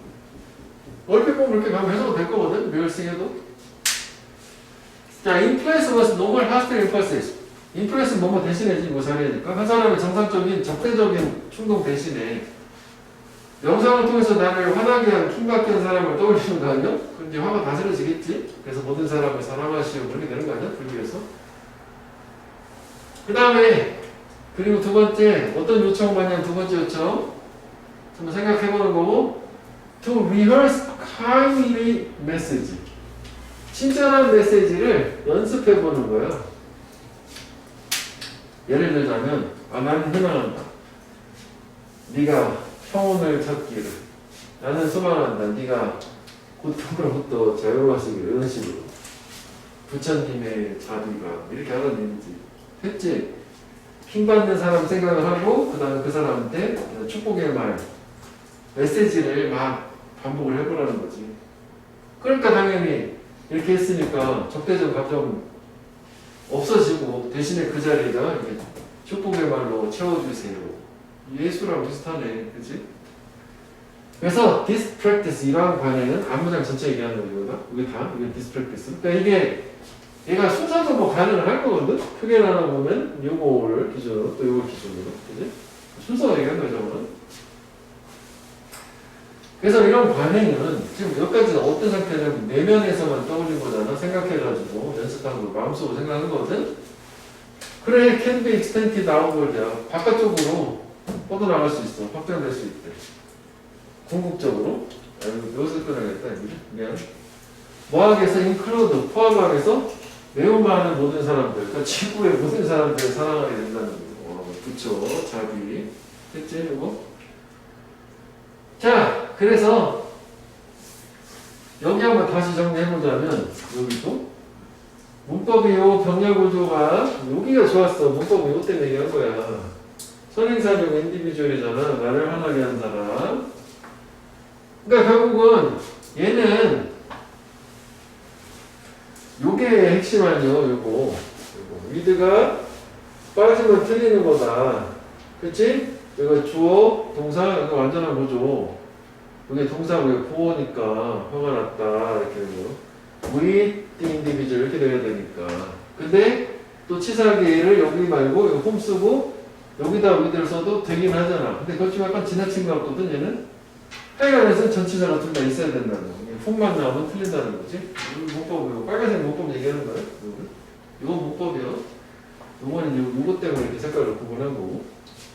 Speaker 1: 얼핏 보면 이렇게 가면 해석도 될 거거든. 리허싱 해도. 자, influence was normal hostile impulses. influence는 뭐뭐 대신해지 뭐 잘해야니까 한 사람의 정상적인 적대적인 충동 대신에 영상을 통해서 나를 화나게 한 킹받게 한 사람을 떠올리는 거 아니야? 그럼 이제 화가 다스려지겠지? 그래서 모든 사람을 사랑하시오 그렇게 되는 거 아니야? 불교에서 그 다음에 그리고 두 번째 어떤 요청 마냥 두 번째 요청 한번 생각해보는 거고 to rehearse kindly message 친절한 메시지를 연습해보는 거야. 예를 들자면 나는 희망한다. 네가 평온을 찾기를. 나는 소망한다. 네가 고통으로부터 자유로워지기를. 이런 식으로. 부처님의 자비가 이렇게 하는 얘기지. 했지? 킹받는 사람 생각을 하고 그 다음에 그 사람한테 축복의 말 메시지를 막 반복을 해보라는 거지. 그러니까 당연히 이렇게 했으니까 적대적 감정 없어지고 대신에 그 자리에다 이렇게 축복의 말로 채워주세요. 예수랑 비슷하네. 그치? 그래서 this practice 이러한 관행은 안무장 전체 얘기하는 거죠. 이게 다 이게 this practice. 그러니까 이게 얘가 순서도 뭐 가능을 할 거거든. 크게 나눠보면 요거를 기준으로 또 요걸 기준으로. 그치? 순서가 얘기하는 거죠. 그래서 이런 관행은 지금 여기까지는 어떤 상태냐면 내면에서만 떠올린 거잖아. 생각해가지고 연습한 거 마음속으로 생각하는 거거든. 그래, can be extended outward야. 바깥쪽으로 뻗어나갈 수 있어. 확장될 수 있대. 궁극적으로. 여기서 끊어야겠다. 미안. 뭐하겠어? include 포함하게서 매우 많은 모든 사람들. 그러니까 지구의 모든 사람들을 사랑하게 된다는 거. 그쵸. 자비. 됐지? 이거? 자, 그래서 여기 한번 다시 정리해보자면 여기도 문법이 요 병렬 구조가 여기가 좋았어. 문법이 요 때문에 얘기한 거야. 선행사용 인디비주얼이잖아. 나를 화나게 한 사람. 그러니까 결국은 얘는 요게 핵심 아니요. 요거 위드가 빠지면 틀리는 거다. 그치? 이거 주어, 동사, 이거 완전한 거죠. 이게 동사고요. 보어니까 화가 났다. 이렇게 되고. with the individual 이렇게 돼야 되니까. 근데 또 치사하게를 여기 말고 이거 홈 쓰고 여기다 with를 써도 되긴 하잖아. 근데 그것 좀 약간 지나친 것 같거든 얘는. 하여간에서 전치사가 둘 다 있어야 된다는 거. 홈만 나오면 틀린다는 거지. 문법이요. 빨간색 문법 얘기하는 거예요. 이건 문법이요. 요거는 요거 때문에 이렇게 색깔을 구분한 거고.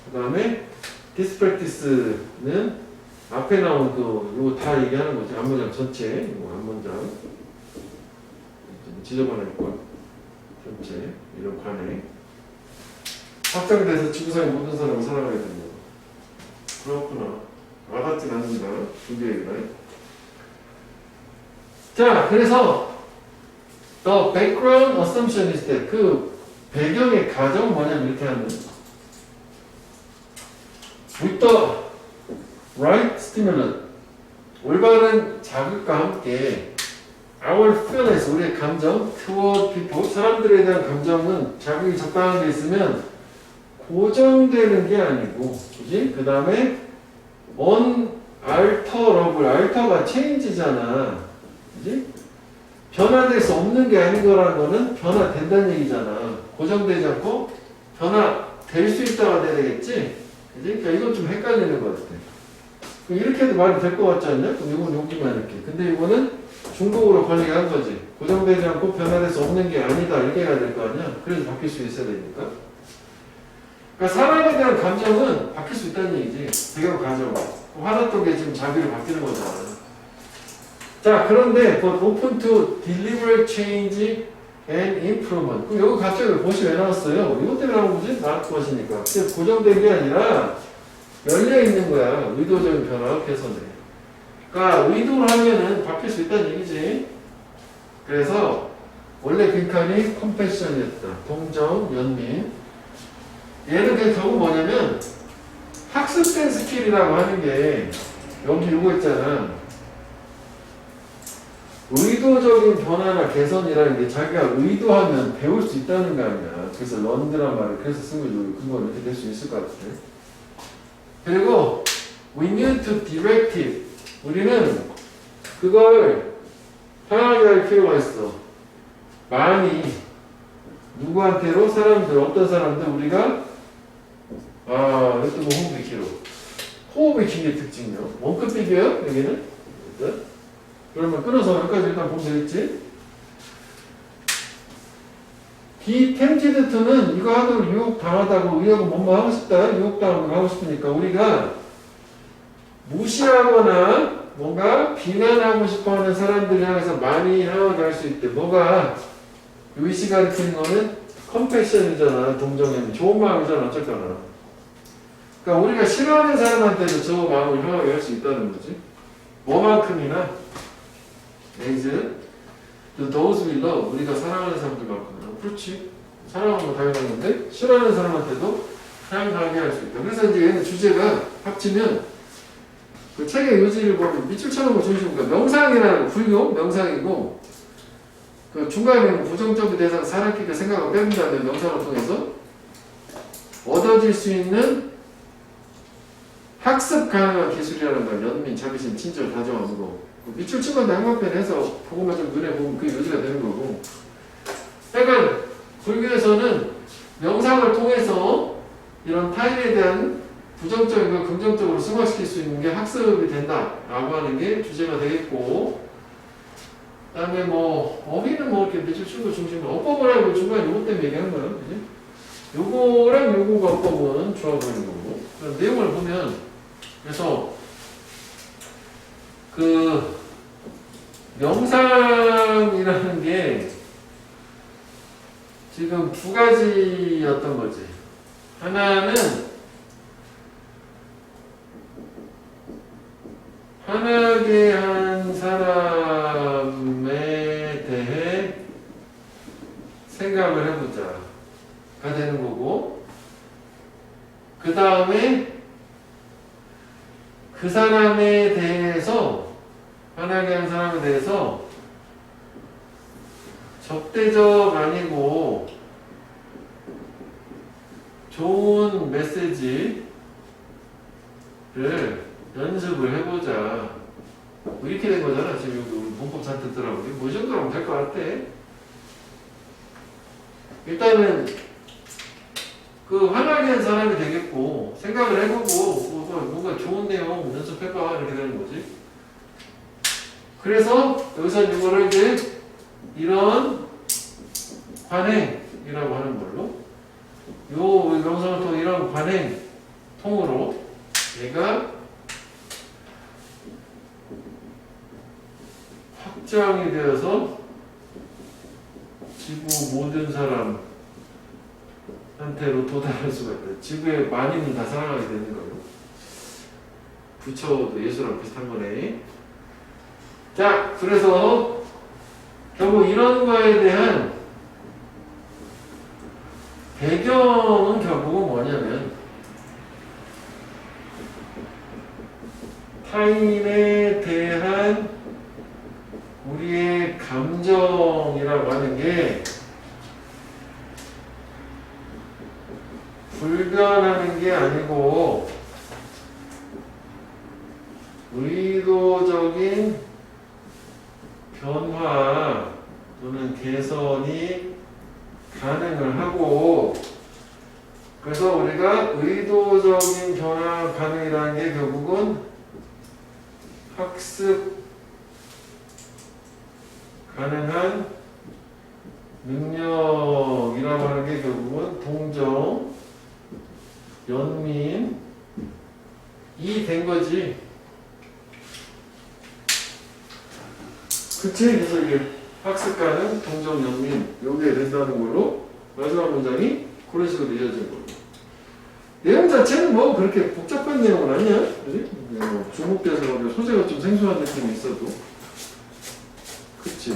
Speaker 1: 그 다음에 this practice는 앞에 나온 요거 다 얘기하는 거지. 앞문장 전체. 이거 앞문장. 좀 지저분할 걸. 전체. 이런 관행. 확장돼서 지구상의 모든 사람을 사랑하게 된다. 그렇구나. 와닿진 않는다. 준비해라. 자, 그래서 the background assumption is that 그 배경의 가정은 뭐냐면 이렇게 하는 with the right stimulant 올바른 자극과 함께 our feelings, 우리의 감정, toward people, 사람들에 대한 감정은 자극이 적당한 게 있으면 고정되는 게 아니고, 그지? 그 다음에 unalterable, alter가 change잖아, 그지? 변화될 수 없는 게 아닌 거라는 거는 변화된다는 얘기잖아. 고정되지 않고 변화될 수 있다가 돼야 되겠지? 그지? 그러니까 이건 좀 헷갈리는 것 같아. 이렇게 해도 말이 될 것 같지 않냐? 그럼 이건 여기만 이렇게. 근데 이거는 중복으로 번역을 한 거지. 고정되지 않고 변화될 수 없는 게 아니다. 이렇게 해야 될 거 아니야? 그래서 바뀔 수 있어야 되니까. 그러니까 사람에 대한 감정은 바뀔 수 있다는 얘기지. 배경 가정. 화났던 게 지금 자기로 바뀌는 거잖아. 자, 그런데 but open to deliberate change and improvement. 그럼 여기 갑자기 보시 왜 나왔어요? 이것 때문에 나온 거지? 나올 것이니까. 고정된 게 아니라 열려 있는 거야. 의도적인 변화, 개선에. 그러니까 의도를 하면은 바뀔 수 있다는 얘기지. 그래서 원래 빈칸이 컴패션이었다. 동정, 연민. 얘는 그냥 결국 뭐냐면 학습된 스킬이라고 하는 게 여기 이거 있잖아. 의도적인 변화나 개선이라는 게 자기가 의도하면 배울 수 있다는 거 아니야. 그래서 런드란 말을 그래서 쓴 거죠. 그건 이렇게 될 수 있을 것 같아. 그리고 we need to direct it. 우리는 그걸 향하게 할 필요가 있어. 많이 누구한테로? 사람들, 어떤 사람들 우리가 이것도 뭐 호흡 익히로. 호흡 익히기의 특징이요. 원급 비교요? 여기는. 그러면 끊어서 여기까지 일단 보면 되겠지? be tempted to는 이거 하도록 유혹당하다고 의하고 뭐뭐 하고 싶다. 유혹당하고 하고 싶으니까 우리가 무시하거나 뭔가 비난하고 싶어하는 사람들 향해서 많이 향하게 할 수 있대. 뭐가 의시 가리키는 거는 컴패션이잖아. 동정이 좋은 마음이잖아. 어쨌거나. 그러니까 우리가 싫어하는 사람한테도 저 마음을 향하게 할 수 있다는 거지. 뭐만큼이나 is those we love. 우리가 사랑하는 사람들만큼이나. 그렇지. 사랑하는 건 당연한 건데 싫어하는 사람한테도 향하게 할 수 있다. 그래서 이제 얘는 주제가 합치면 그 책의 요지를 보면 밑줄 쳐놓은 거 중심이니까 명상이라는 불교 명상이고 그 중간에 부정적인 대상 사람끼리 생각을 빼는다는 명상을 통해서 얻어질 수 있는 학습 가능한 기술이라는 걸 연민, 자비심, 친절, 다정한 거 밑줄 친 건 낭만편에서 그것만 좀 눈에 보면 그게 요지가 되는 거고 그러니까 불교에서는 명상을 통해서 이런 타인에 대한 부정적인 걸 긍정적으로 승화시킬 수 있는 게 학습이 된다라고 하는 게 주제가 되겠고 그 다음에 뭐 어휘는 뭐 이렇게 밑줄 친 거 중심으로 어법을 하고 중간에 요거 때문에 얘기하는 거야. 그지? 요거랑 요거가 어법은 좋아 보이는 거고 그럼 내용을 보면 그래서 그 명상이라는 게 지금 두 가지였던 거지. 하나는 화나게 한 사람에 대해 생각을 해보자가 되는 거고 그 다음에 그 사람에 대해서 화나게 한 사람에 대해서 적대적 아니고 좋은 메시지를 연습을 해보자. 뭐 이렇게 된 거잖아. 지금 여기 문법 잘 듣더라고. 뭐 이 정도로 하면 될 것 같아. 일단은 그 화나게 한 사람이 되겠고 생각을 해보고 뭔가 좋은 내용 연습해봐 이렇게 되는 거지. 그래서 여기서 이거를 이제 이런 관행이라고 하는 걸로 요 명상을 통해 이런 관행 통으로 얘가 확장이 되어서 지구 모든 사람한테로 도달할 수가 있다. 지구의 만인을 다 사랑하게 되는 거예요. 부처도 예수랑 비슷한 거네. 자, 그래서 결국 이런 거에 대한 배경은 결국은 뭐냐면 타인에 대한 동정이라고 하는 게 불변하는 게 아니고 의도적인 변화 또는 개선이 가능을 하고, 그래서 우리가 의도적인 변화 가능이라는 게 결국은 학습 가능한 능력이라고 하는 게 결국은 동정, 연민이 된 거지. 그치? 그래서 이게 학습 가능, 동정, 연민 요게 된다는 걸로 마지막 문장이 그런 식으로 이어진 거고. 내용 자체는 뭐 그렇게 복잡한 내용은 아니야. 그지? 주목돼서 소재가 좀 생소한 느낌이 있어도. 그치?